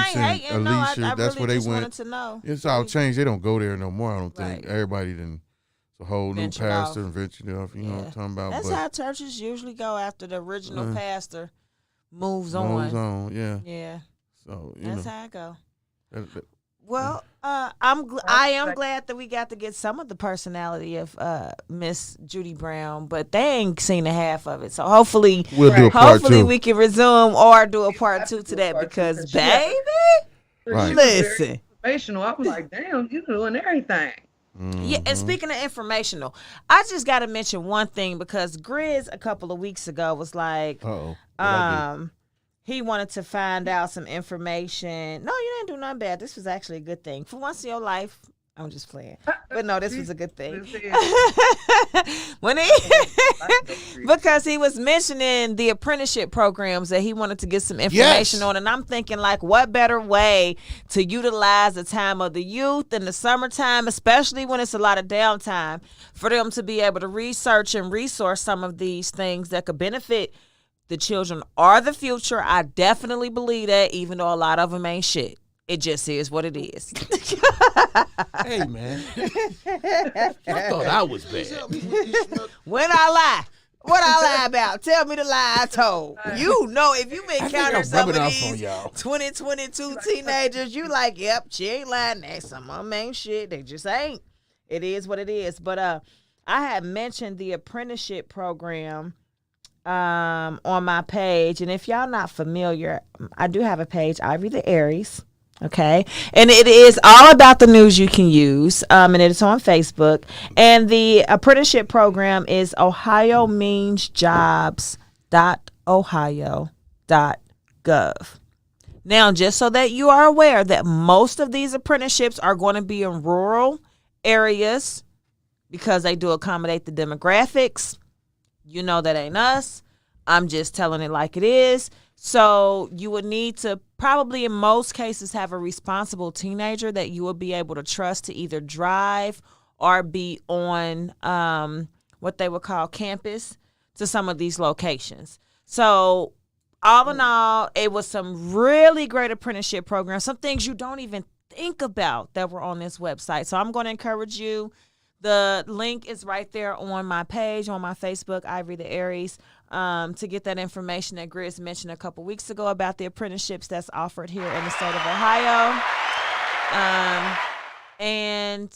[SPEAKER 5] Alicia,
[SPEAKER 6] I
[SPEAKER 5] that's
[SPEAKER 6] really
[SPEAKER 5] where they
[SPEAKER 6] just
[SPEAKER 5] went.
[SPEAKER 6] Wanted to know.
[SPEAKER 5] It's all changed. They don't go there no more, I don't think.
[SPEAKER 6] Right.
[SPEAKER 5] Everybody then, it's a whole new pastor and ventured off, you know what I'm talking about.
[SPEAKER 6] That's how churches usually go after the original pastor moves on.
[SPEAKER 5] Yeah. So,
[SPEAKER 6] that's how it go.
[SPEAKER 5] Well,
[SPEAKER 6] I am glad that we got to get some of the personality of Miss Judee Brown, but they ain't seen the half of it. So hopefully
[SPEAKER 5] we'll do a part two.
[SPEAKER 6] We can resume or do a part 2 to that because baby, listen.
[SPEAKER 7] Informational. I was like, damn, you doing everything.
[SPEAKER 5] Mm-hmm.
[SPEAKER 6] Yeah, and speaking of informational, I just got to mention one thing because Grizz a couple of weeks ago was like, he wanted to find out some information. No, you didn't do nothing bad. This was actually a good thing. For once in your life, I'm just playing. But no, this was a good thing. Because he was mentioning the apprenticeship programs that he wanted to get some information on. And I'm thinking, like, what better way to utilize the time of the youth in the summertime, especially when it's a lot of downtime, for them to be able to research and resource some of these things that could benefit the children are the future. I definitely believe that, even though a lot of them ain't shit. It just is what it is.
[SPEAKER 5] Hey, man. I thought I was bad.
[SPEAKER 6] When I lie. What I lie about? Tell me the lie I told. You know, if you've encountered some of these 2022 teenagers, you like, yep, she ain't lying. That's some of them ain't shit. They just ain't. It is what it is. But I had mentioned the apprenticeship program on my page. And if y'all not familiar, I do have a page, Ivory the Aries. Okay. And it is all about the news you can use. And it's on Facebook. And the apprenticeship program is ohiomeansjobs.ohio.gov. Now, just so that you are aware that most of these apprenticeships are going to be in rural areas because they do accommodate the demographics. You know that ain't us. I'm just telling it like it is. So you would need to probably in most cases have a responsible teenager that you will be able to trust to either drive or be on what they would call campus to some of these locations. So all in all, it was some really great apprenticeship programs, some things you don't even think about that were on this website. So I'm going to encourage you. The link is right there on my page, on my Facebook, Ivory the Aries, to get that information that Grizz mentioned a couple weeks ago about the apprenticeships that's offered here in the state of Ohio. And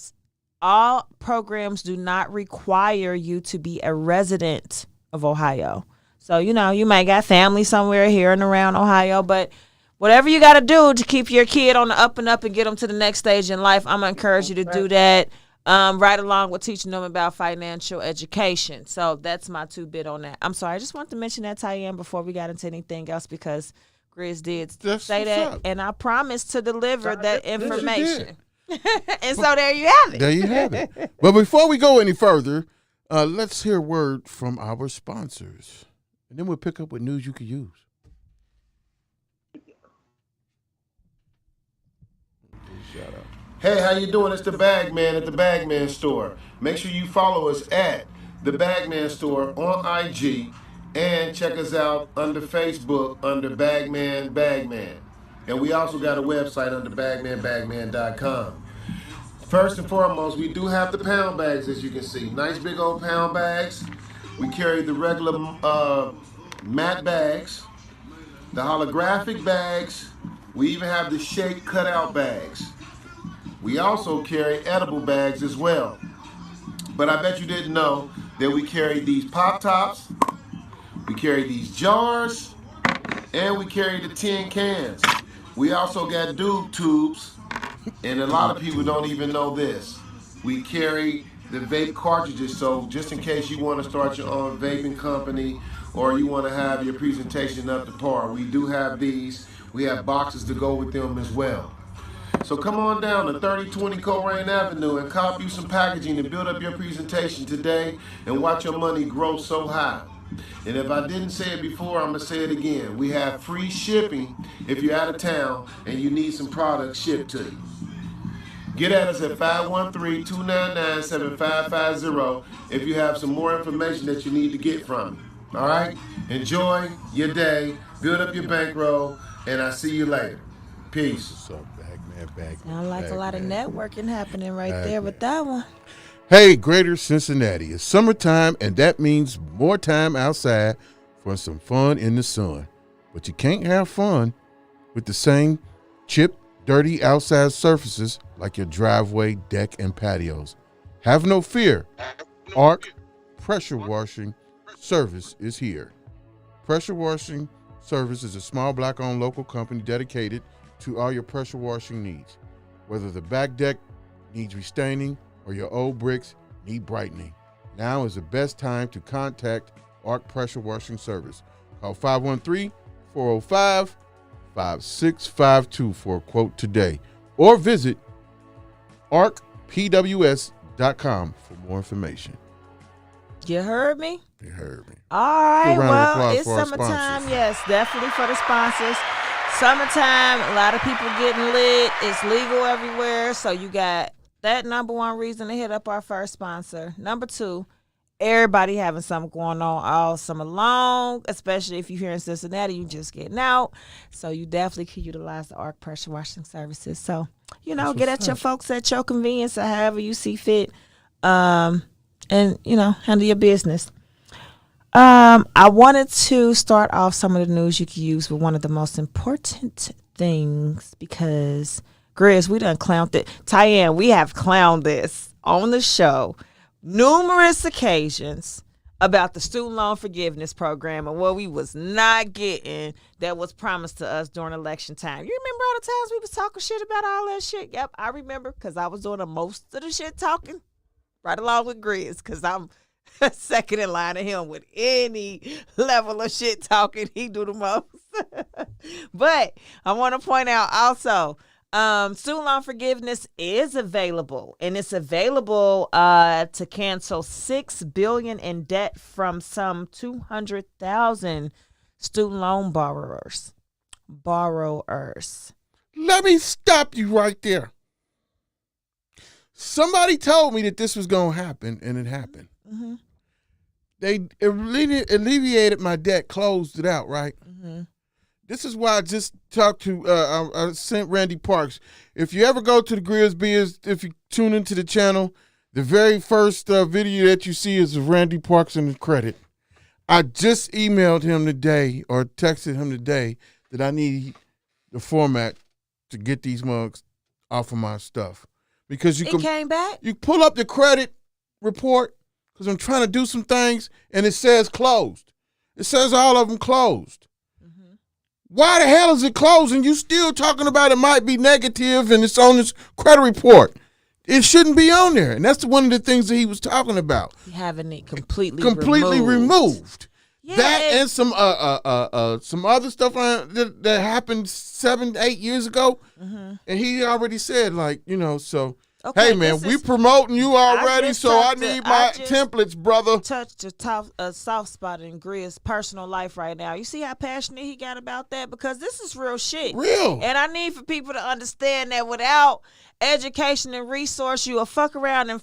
[SPEAKER 6] all programs do not require you to be a resident of Ohio. So, you know, you might got family somewhere here and around Ohio, but whatever you got to do to keep your kid on the up and up and get them to the next stage in life, I'm going to encourage you to do that. Right along with teaching them about financial education. So that's my 2 bit on that. I'm sorry, I just wanted to mention that, Tyanne, before we got into anything else because Grizz did say that, up. And I promised to deliver that information. And so there you have it.
[SPEAKER 5] There you have it. But before we go any further, let's hear a word from our sponsors. And then we'll pick up what news you can use. Shout out.
[SPEAKER 10] Hey, how you doing? It's the Bagman at the Bagman Store. Make sure you follow us at the Bagman Store on IG and check us out under Facebook under Bagman. And we also got a website under bagman.com. First and foremost, we do have the pound bags, as you can see. Nice big old pound bags. We carry the regular matte bags, the holographic bags. We even have the shape cutout bags. We also carry edible bags as well. But I bet you didn't know that we carry these pop tops, we carry these jars, and we carry the tin cans. We also got dude tubes, and a lot of people don't even know this. We carry the vape cartridges, so just in case you want to start your own vaping company or you want to have your presentation up to par, we do have these. We have boxes to go with them as well. So come on down to 3020 Coleraine Avenue and cop you some packaging to build up your presentation today and watch your money grow so high. And if I didn't say it before, I'm going to say it again. We have free shipping if you're out of town and you need some products shipped to you. Get at us at 513-299-7550 if you have some more information that you need to get from me. All right? Enjoy your day, build up your bankroll, and I'll see you later. Peace.
[SPEAKER 5] What's up, Bagman?
[SPEAKER 6] Sound like a lot of networking happening right there with that one.
[SPEAKER 5] Hey, Greater Cincinnati, it's summertime, and that means more time outside for some fun in the sun. But you can't have fun with the same chipped, dirty outside surfaces like your driveway, deck, and patios. Have no fear. Arc Pressure Washing Service is here. Pressure Washing Service is a small black-owned local company dedicated to all your pressure washing needs. Whether the back deck needs restaining or your old bricks need brightening, now is the best time to contact Arc Pressure Washing Service. Call 513-405-5652 for a quote today, or visit arcpws.com for more information.
[SPEAKER 6] You heard me?
[SPEAKER 5] You heard me.
[SPEAKER 6] All right, well, it's
[SPEAKER 5] for
[SPEAKER 6] summertime. Yes, definitely for the sponsors. Summertime, a lot of people getting lit. It's legal everywhere. So you got that number one reason to hit up our first sponsor. Number two, everybody having something going on all summer long, especially if you're here in Cincinnati, you just getting out. So you definitely can utilize the Arc Pressure Washing Services. So, you know, get at your folks at your convenience or however you see fit, and, you know, handle your business. I wanted to start off some of the news you can use with one of the most important things because, Grizz, we done clowned it. Tyanne, we have clowned this on the show numerous occasions about the student loan forgiveness program and what we was not getting that was promised to us during election time. You remember all the times we was talking shit about all that shit? Yep, I remember because I was doing the most of the shit talking right along with Grizz because I'm second in line to him with any level of shit talking. He do the most. But I want to point out also, student loan forgiveness is available, and it's available to cancel $6 billion in debt from some 200,000 student loan borrowers.
[SPEAKER 5] Let me stop you right there. Somebody told me that this was going to happen, and it happened.
[SPEAKER 6] Mm-hmm.
[SPEAKER 5] They alleviated my debt, closed it out, right?
[SPEAKER 6] Mm-hmm.
[SPEAKER 5] This is why I just talked to, I sent Randy Parks. If you ever go to the GRIZZBIZ, if you tune into the channel, the very first video that you see is of Randy Parks and the credit. I just emailed him today or texted him today that I need the format to get these mugs off of my stuff. Because you
[SPEAKER 6] came back?
[SPEAKER 5] You pull up the credit report, because I'm trying to do some things, and it says closed. It says all of them closed. Mm-hmm. Why the hell is it closed? And you still talking about it might be negative and it's on this credit report. It shouldn't be on there. And that's one of the things that he was talking about.
[SPEAKER 6] Having it completely
[SPEAKER 5] removed.
[SPEAKER 6] Yeah,
[SPEAKER 5] that and some other stuff that happened 7-8 years ago. Mm-hmm. And he already said, like, you know, so... Okay, hey, man, we promoting you already, so I need my templates, brother.
[SPEAKER 6] Touched a soft spot in Grizz's personal life right now. You see how passionate he got about that? Because this is real shit.
[SPEAKER 5] Real.
[SPEAKER 6] And I need for people to understand that without education and resource, you will fuck around and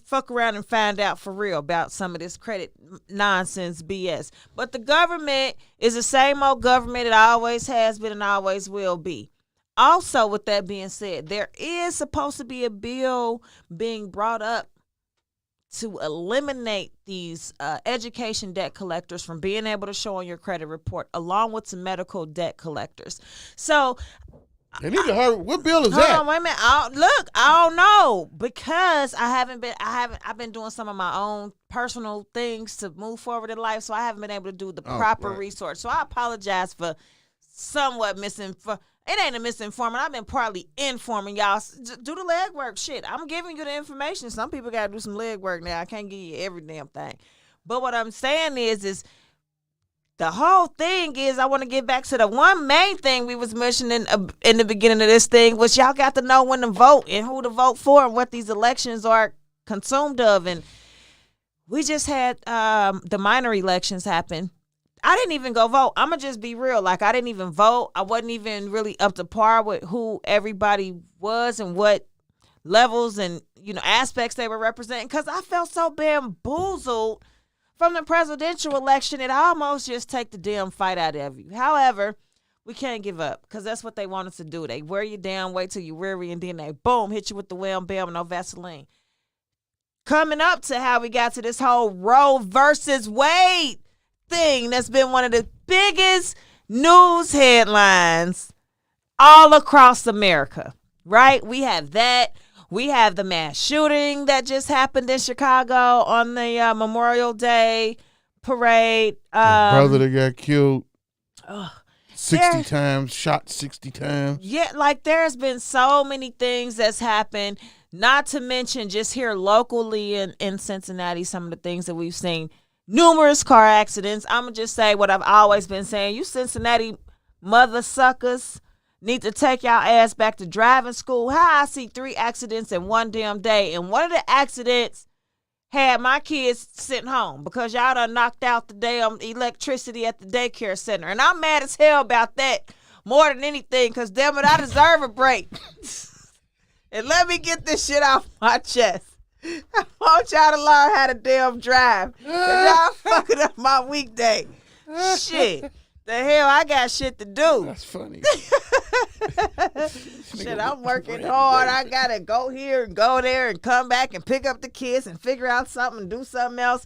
[SPEAKER 6] find out for real about some of this credit nonsense BS. But the government is the same old government it always has been and always will be. Also, with that being said, there is supposed to be a bill being brought up to eliminate these education debt collectors from being able to show on your credit report, along with some medical debt collectors. So,
[SPEAKER 5] they need to hurry. What bill is that?
[SPEAKER 6] Hold on, wait a minute. I don't know because I've been doing some of my own personal things to move forward in life, so I haven't been able to do the proper research. So I apologize for somewhat misinformation. It ain't a misinforming. I've been partly informing y'all. Do the legwork. Shit, I'm giving you the information. Some people got to do some legwork now. I can't give you every damn thing. But what I'm saying is the whole thing is I want to get back to the one main thing we was mentioning in the beginning of this thing, which y'all got to know when to vote and who to vote for and what these elections are consumed of. And we just had the minor elections happen. I didn't even go vote. I'm going to just be real. Like, I didn't even vote. I wasn't even really up to par with who everybody was and what levels and, you know, aspects they were representing because I felt so bamboozled from the presidential election. It almost just take the damn fight out of you. However, we can't give up because that's what they want us to do. They wear you down, wait till you're weary, and then they, boom, hit you with the wham, bam, no Vaseline. Coming up to how we got to this whole Roe versus Wade thing that's been one of the biggest news headlines all across America, right? We have that. We have the mass shooting that just happened in Chicago on the Memorial Day parade.
[SPEAKER 5] The brother that got killed 60 times, shot 60 times.
[SPEAKER 6] Yeah, like there's been so many things that's happened, not to mention just here locally in Cincinnati, some of the things that we've seen. Numerous car accidents. I'm going to just say what I've always been saying. You Cincinnati mother suckers need to take y'all ass back to driving school. How I see 3 accidents in one damn day. And one of the accidents had my kids sitting home because y'all done knocked out the damn electricity at the daycare center. And I'm mad as hell about that more than anything because, damn it, I deserve a break. And let me get this shit off my chest. I want y'all to learn how to damn drive. Y'all fucking up my weekday. Shit. The hell, I got shit to do.
[SPEAKER 5] That's funny.
[SPEAKER 6] Shit, I'm working hard. I got to go here and go there and come back and pick up the kids and figure out something and do something else.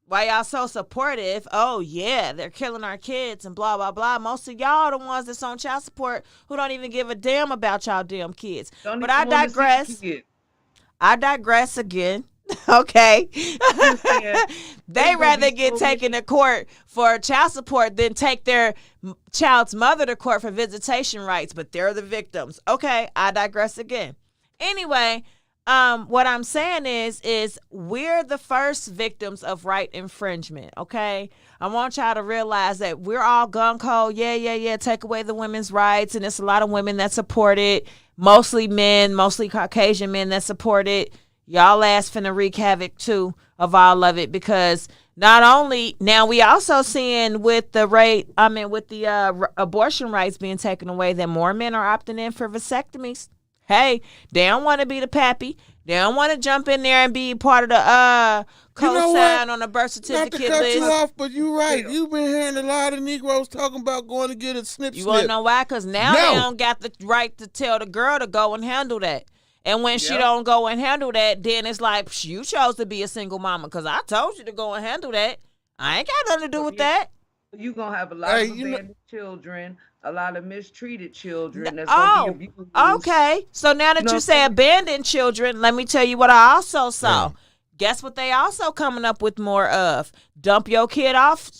[SPEAKER 6] Why y'all so supportive? Oh, yeah, they're killing our kids and blah, blah, blah. Most of y'all the ones that's on child support who don't even give a damn about y'all damn kids. But I digress. I digress again. Okay. They rather get taken to court for child support than take their child's mother to court for visitation rights, but they're the victims. Okay, I digress again. Anyway, what I'm saying is we're the first victims of right infringement, okay? I want y'all to realize that we're all gung-ho, yeah, take away the women's rights, and it's a lot of women that support it, mostly men, mostly Caucasian men that support it. Y'all ass finna wreak havoc, too, of all of it, because not only, now we also seeing with the abortion rights being taken away that more men are opting in for vasectomies. Hey, they don't want to be the pappy. They don't want to jump in there and be part of the co-sign on the birth certificate list.
[SPEAKER 5] Not to cut you off, but you're right. You've been hearing a lot of Negroes talking about going to get a snip.
[SPEAKER 6] You want to know why? Because now they don't got the right to tell the girl to go and handle that. And when she don't go and handle that, then it's like, you chose to be a single mama because I told you to go and handle that. I ain't got nothing to do with that.
[SPEAKER 7] You're going to have a lot of abandoned children, a lot of mistreated children. That's gonna be abused.
[SPEAKER 6] Okay. So now that you say abandoned children, let me tell you what I also saw. Yeah. Guess what they also coming up with more of? Dump your kid off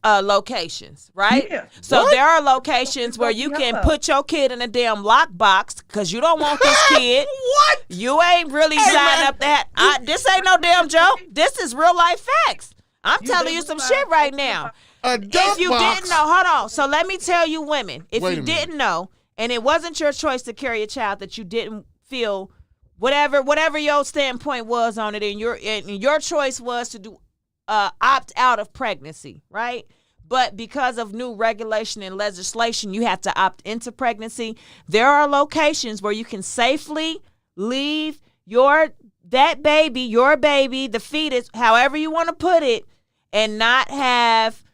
[SPEAKER 6] locations, right? Yeah. So there are locations where you can put your kid in a damn lockbox because you don't want this kid.
[SPEAKER 5] What?
[SPEAKER 6] You ain't really signed up that. This ain't no damn joke. This is real life facts. I'm telling you some shit right now. If you didn't know, hold on. So let me tell you, women, if you didn't know, and it wasn't your choice to carry a child that you didn't feel, whatever your standpoint was on it, and your choice was to do opt out of pregnancy, right? But because of new regulation and legislation, you have to opt into pregnancy. There are locations where you can safely leave your baby, the fetus, however you want to put it, and not have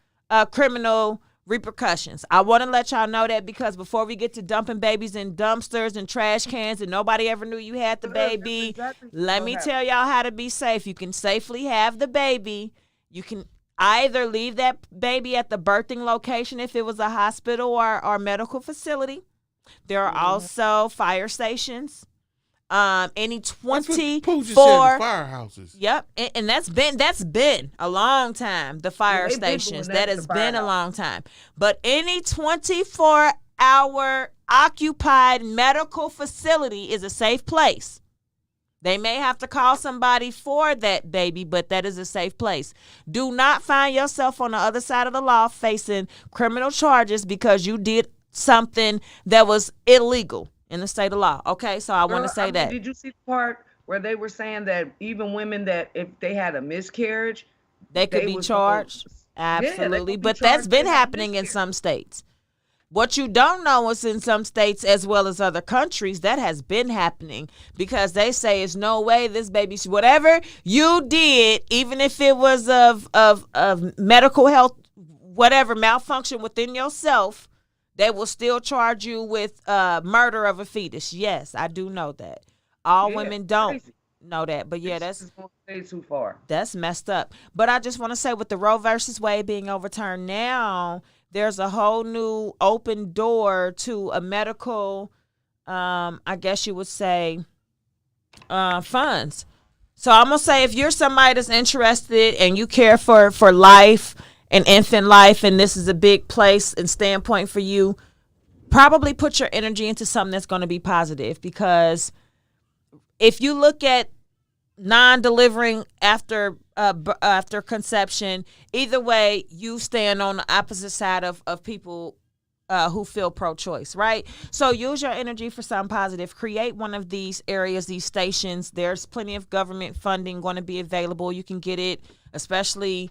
[SPEAKER 6] criminal repercussions. I want to let y'all know that because before we get to dumping babies in dumpsters and trash cans and nobody ever knew you had the baby, let me tell y'all how to be safe. You can safely have the baby. You can either leave that baby at the birthing location if it was a hospital or medical facility. There are also fire stations. Any 24
[SPEAKER 5] firehouses.
[SPEAKER 6] Yep, and that's been a long time. The fire stations that has been a long time. But any 24-hour occupied medical facility is a safe place. They may have to call somebody for that baby, but that is a safe place. Do not find yourself on the other side of the law facing criminal charges because you did something that was illegal in the state of law. Okay, so I want to say that.
[SPEAKER 7] Did you see the part where they were saying that even women that if they had a miscarriage,
[SPEAKER 6] they could be charged? Absolutely, but that's been happening in some states. What you don't know is in some states as well as other countries, that has been happening because they say it's no way this baby, whatever you did, even if it was of medical health, whatever malfunction within yourself, they will still charge you with murder of a fetus. Yes, I do know that. All women don't know that, but that's
[SPEAKER 7] going to stay too far.
[SPEAKER 6] That's messed up. But I just want to say with the Roe Vs Wade being overturned now, there's a whole new open door to a medical, I guess you would say, funds. So I'm going to say if you're somebody that's interested and you care for life and infant life, and this is a big place and standpoint for you, probably put your energy into something that's going to be positive. Because if you look at non-delivering after conception, either way, you stand on the opposite side of people who feel pro-choice, right? So use your energy for something positive. Create one of these areas, these stations. There's plenty of government funding going to be available. You can get it, especially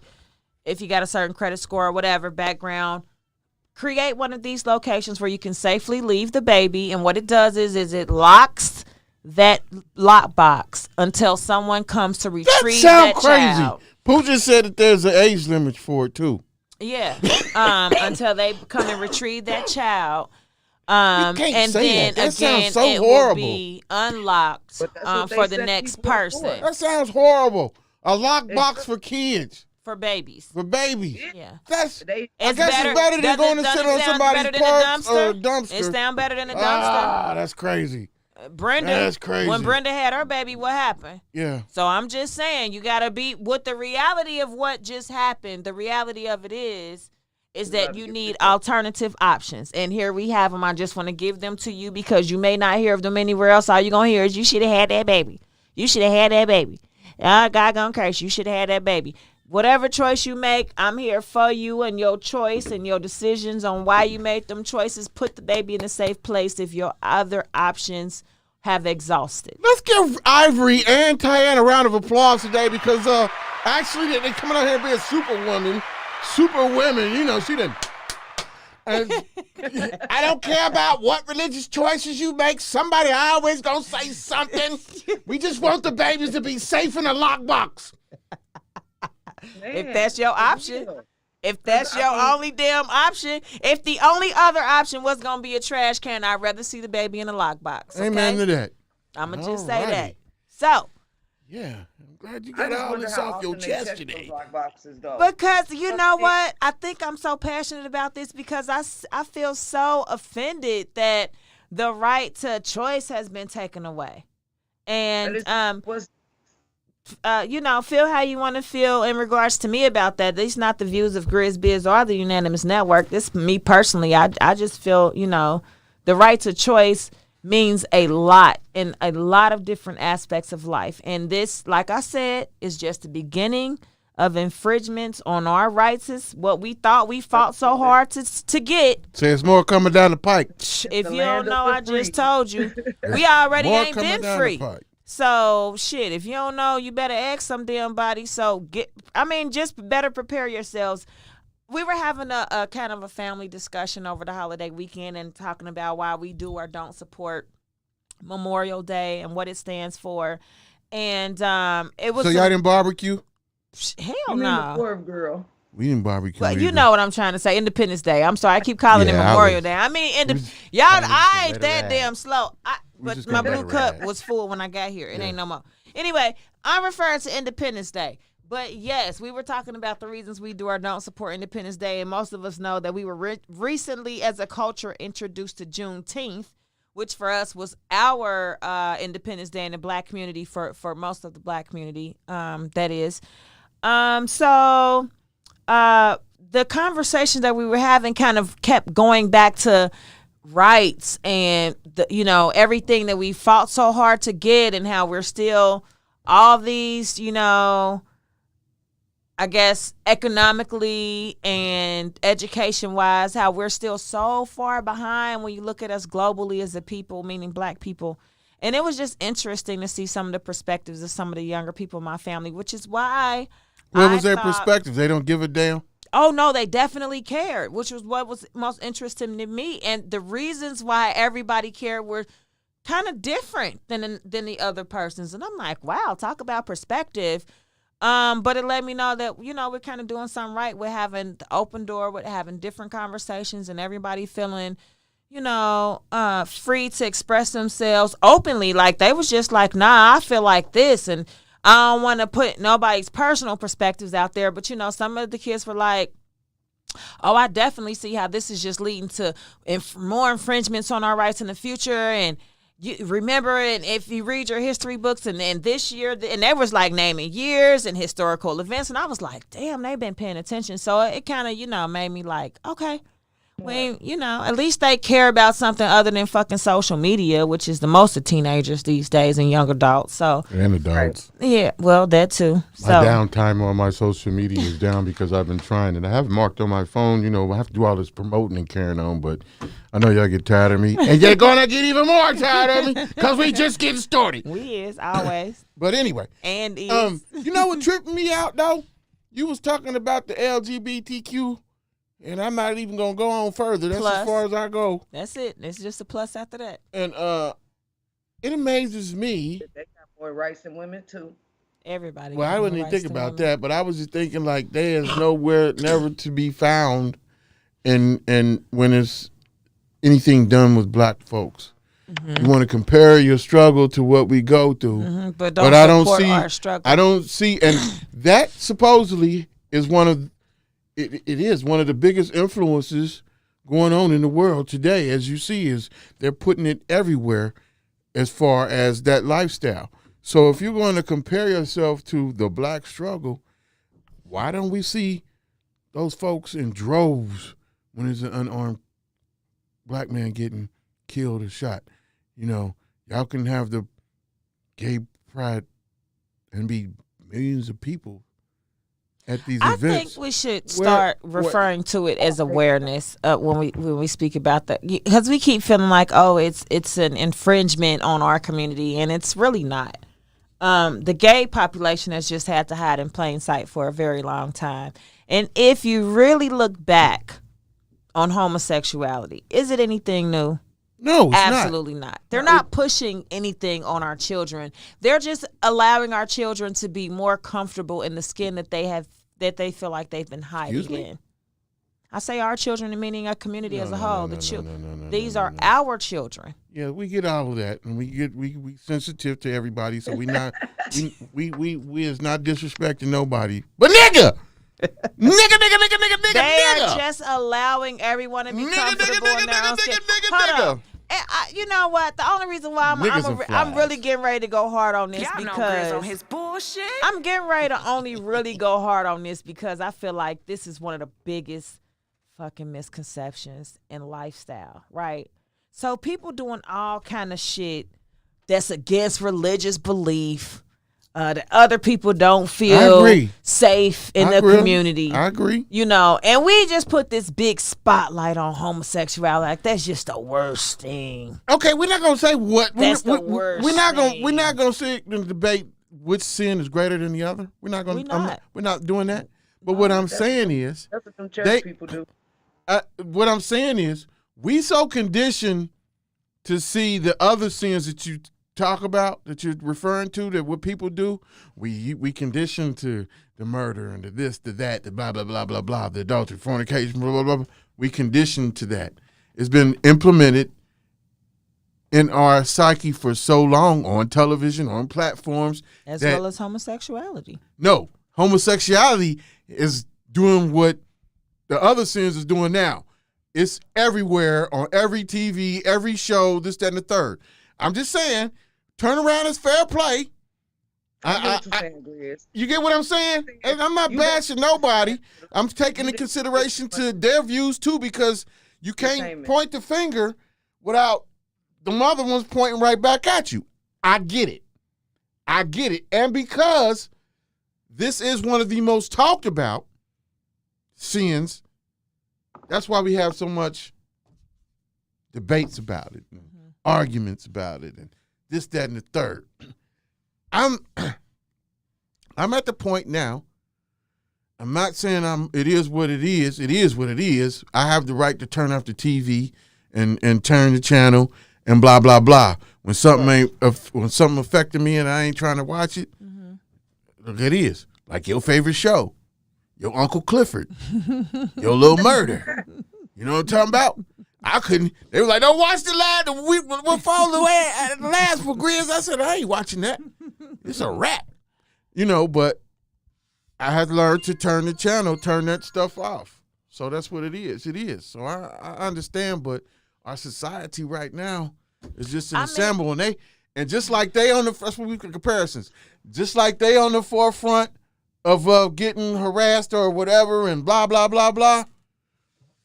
[SPEAKER 6] if you got a certain credit score or whatever background. Create one of these locations where you can safely leave the baby, and what it does is it locks that lockbox until someone comes to retrieve that child.
[SPEAKER 5] Pooh just said that there's an age limit for it too.
[SPEAKER 6] Yeah, until they come and retrieve that child. And then
[SPEAKER 5] that
[SPEAKER 6] again,
[SPEAKER 5] so
[SPEAKER 6] it
[SPEAKER 5] horrible.
[SPEAKER 6] will be unlocked for the next person.
[SPEAKER 5] That sounds horrible. A lockbox for kids.
[SPEAKER 6] For babies.
[SPEAKER 5] For babies.
[SPEAKER 6] Yeah.
[SPEAKER 5] That's
[SPEAKER 7] They,
[SPEAKER 5] I guess it's better than going to sit on somebody's parts or a dumpster.
[SPEAKER 6] It sound better than a dumpster.
[SPEAKER 5] Ah, that's crazy.
[SPEAKER 6] Brenda.
[SPEAKER 5] That's crazy.
[SPEAKER 6] When Brenda had her baby, what happened?
[SPEAKER 5] Yeah.
[SPEAKER 6] So I'm just saying, you gotta be with the reality of what just happened. The reality of it is that you need alternative options. And here we have them. I just want to give them to you because you may not hear of them anywhere else. All you're going to hear is you should have had that baby. You should have had that baby. God gonna curse you. You should have had that baby. Whatever choice you make, I'm here for you and your choice and your decisions on why you made them choices. Put the baby in a safe place if your other options have exhausted.
[SPEAKER 5] Let's give Ivory and Tyanne a round of applause today because actually they coming out here being superwomen. You know, she done. I don't care about what religious choices you make. Somebody always gonna say something. We just want the babies to be safe in a lockbox.
[SPEAKER 6] If that's your option, if that's your only damn option, if the only other option was going to be a trash can, I'd rather see the baby in a lockbox. Okay?
[SPEAKER 5] Amen to that.
[SPEAKER 6] I'm going to just say that. So.
[SPEAKER 5] Yeah, I'm glad you got all this off your chest today.
[SPEAKER 6] Because you know what? I think I'm so passionate about this because I feel so offended that the right to choice has been taken away. And, you know, feel how you want to feel in regards to me about that. These not the views of GRIZZBIZ or the Unanimous Network. This me personally. I just feel, you know, the right to choice means a lot in a lot of different aspects of life. And this, like I said, is just the beginning of infringements on our rights. Is what we thought we fought so hard to get.
[SPEAKER 5] So there's more coming down the pike.
[SPEAKER 6] If you don't know, I just told you. We already ain't been free. So, shit, if you don't know, you better ask some damn body. So, just better prepare yourselves. We were having a kind of a family discussion over the holiday weekend and talking about why we do or don't support Memorial Day and what it stands for. And it was...
[SPEAKER 5] So, y'all didn't barbecue?
[SPEAKER 6] Hell no.
[SPEAKER 7] Poor girl.
[SPEAKER 5] We didn't barbecue.
[SPEAKER 6] Well, you know what I'm trying to say. Independence Day. I'm sorry. I keep calling it Memorial Day. I mean, y'all, I ain't that damn slow. But my blue cup was full when I got here. It ain't no more. Anyway, I'm referring to Independence Day. But yes, we were talking about the reasons we do or don't support Independence Day. And most of us know that we were recently, as a culture, introduced to Juneteenth, which for us was our Independence Day in the black community, for most of the black community, that is. So the conversation that we were having kind of kept going back to rights and everything that we fought so hard to get, and how we're still all these, I guess economically and education wise, how we're still so far behind when you look at us globally as a people, meaning black people. And it was just interesting to see some of the perspectives of some of the younger people in my family, which is why
[SPEAKER 5] what was their perspective? They don't give a damn?
[SPEAKER 6] Oh, no, they definitely cared, which was what was most interesting to me. And the reasons why everybody cared were kind of different than the other persons. And I'm like, wow, talk about perspective. But it let me know that, we're kind of doing something right. We're having the open door, with having different conversations, and everybody feeling, free to express themselves openly. Like, they was just like, nah, I feel like this. And I don't want to put nobody's personal perspectives out there, but some of the kids were like, oh, I definitely see how this is just leading to more infringements on our rights in the future. And you remember, and if you read your history books, and this year, and they was like naming years and historical events, and I was like, damn, they've been paying attention. So it kind of, made me like, okay. Well, at least they care about something other than fucking social media, which is the most of teenagers these days and young adults. So
[SPEAKER 5] and adults.
[SPEAKER 6] Yeah, well, that too.
[SPEAKER 5] My downtime on my social media is down because I've been trying, and I have marked on my phone. I have to do all this promoting and carrying on, but I know y'all get tired of me, and you're gonna get even more tired of me because we just getting started.
[SPEAKER 6] We is always.
[SPEAKER 5] But anyway,
[SPEAKER 6] and is.
[SPEAKER 5] You know what tripped me out though? You was talking about the LGBTQ. And I'm not even going to go on further. That's plus, as far as I go.
[SPEAKER 6] That's it. It's just a plus after that.
[SPEAKER 5] And it amazes me.
[SPEAKER 7] They got more rights than women, too.
[SPEAKER 6] Everybody.
[SPEAKER 5] Well, I wouldn't even think about that, but I was just thinking, like, there's nowhere never to be found and when it's anything done with black folks. Mm-hmm. You want to compare your struggle to what we go through.
[SPEAKER 6] Mm-hmm. But I don't see our struggle.
[SPEAKER 5] I don't see, and that supposedly is one of it is one of the biggest influences going on in the world today. As you see, is they're putting it everywhere as far as that lifestyle. So if you're going to compare yourself to the black struggle, why don't we see those folks in droves when there's an unarmed black man getting killed or shot? You know, y'all can have the gay pride and be millions of people at these events.
[SPEAKER 6] I think we should start referring to it as awareness when we speak about that, because we keep feeling like, oh, it's an infringement on our community, and it's really not. The gay population has just had to hide in plain sight for a very long time. And if you really look back on homosexuality, is it anything new?
[SPEAKER 5] No, it's
[SPEAKER 6] absolutely not. They're not pushing anything on our children. They're just allowing our children to be more comfortable in the skin that they feel like they've been hiding in. I say our children, meaning a community as a whole. These are our children.
[SPEAKER 5] Yeah, we get all of that, and we sensitive to everybody, so we not we is not disrespecting nobody. But nigga. nigga.
[SPEAKER 6] They are just allowing everyone to be comfortable in their own skin. Hold on. You know what? The only reason why I'm really getting ready to go hard on this because
[SPEAKER 9] on his bullshit.
[SPEAKER 6] I'm getting ready to only really go hard on this because I feel like this is one of the biggest fucking misconceptions in lifestyle, right? So people doing all kind of shit that's against religious belief, that other people don't feel safe in the community.
[SPEAKER 5] I agree.
[SPEAKER 6] You know, and we just put this big spotlight on homosexuality. Like, that's just the worst thing.
[SPEAKER 5] Okay, we're not gonna say what.
[SPEAKER 6] That's the worst.
[SPEAKER 5] We're not gonna sit and debate which sin is greater than the other. We're not gonna. We're not doing that. But what I'm saying is,
[SPEAKER 7] that's what some church people do.
[SPEAKER 5] What I'm saying is, we so conditioned to see the other sins that you talk about, that you're referring to, that what people do, we condition to the murder and the this, the that, the blah, blah, blah, blah, blah, the adultery, fornication, blah, blah, blah. We condition to that. It's been implemented in our psyche for so long on television, on platforms.
[SPEAKER 6] As well as homosexuality.
[SPEAKER 5] No, homosexuality is doing what the other sins is doing now. It's everywhere, on every TV, every show, this, that, and the third. I'm just saying, turn around is fair play. You get what I'm saying? And I'm not bashing nobody. I'm taking into consideration to their views too, because you can't point the finger without the other ones pointing right back at you. I get it. And because this is one of the most talked about sins, that's why we have so much debates about it, and arguments about it, and this, that, and the third. I'm at the point now. I'm not saying it is what it is. It is what it is. I have the right to turn off the TV and turn the channel and blah blah blah. When something affected me and I ain't trying to watch it, look, it is like your favorite show, your Uncle Clifford, your Little Murder. You know what I'm talking about? I couldn't. They were like, "Don't watch the last. We'll follow the last for Grizz." I said, "I ain't watching that. It's a wrap." You know, but I had to learn to turn the channel, turn that stuff off. So that's what it is. It is. So I understand, but our society right now is just an ensemble, and just like they on the, that's what we can comparisons. Just like they on the forefront of getting harassed or whatever, and blah blah blah blah.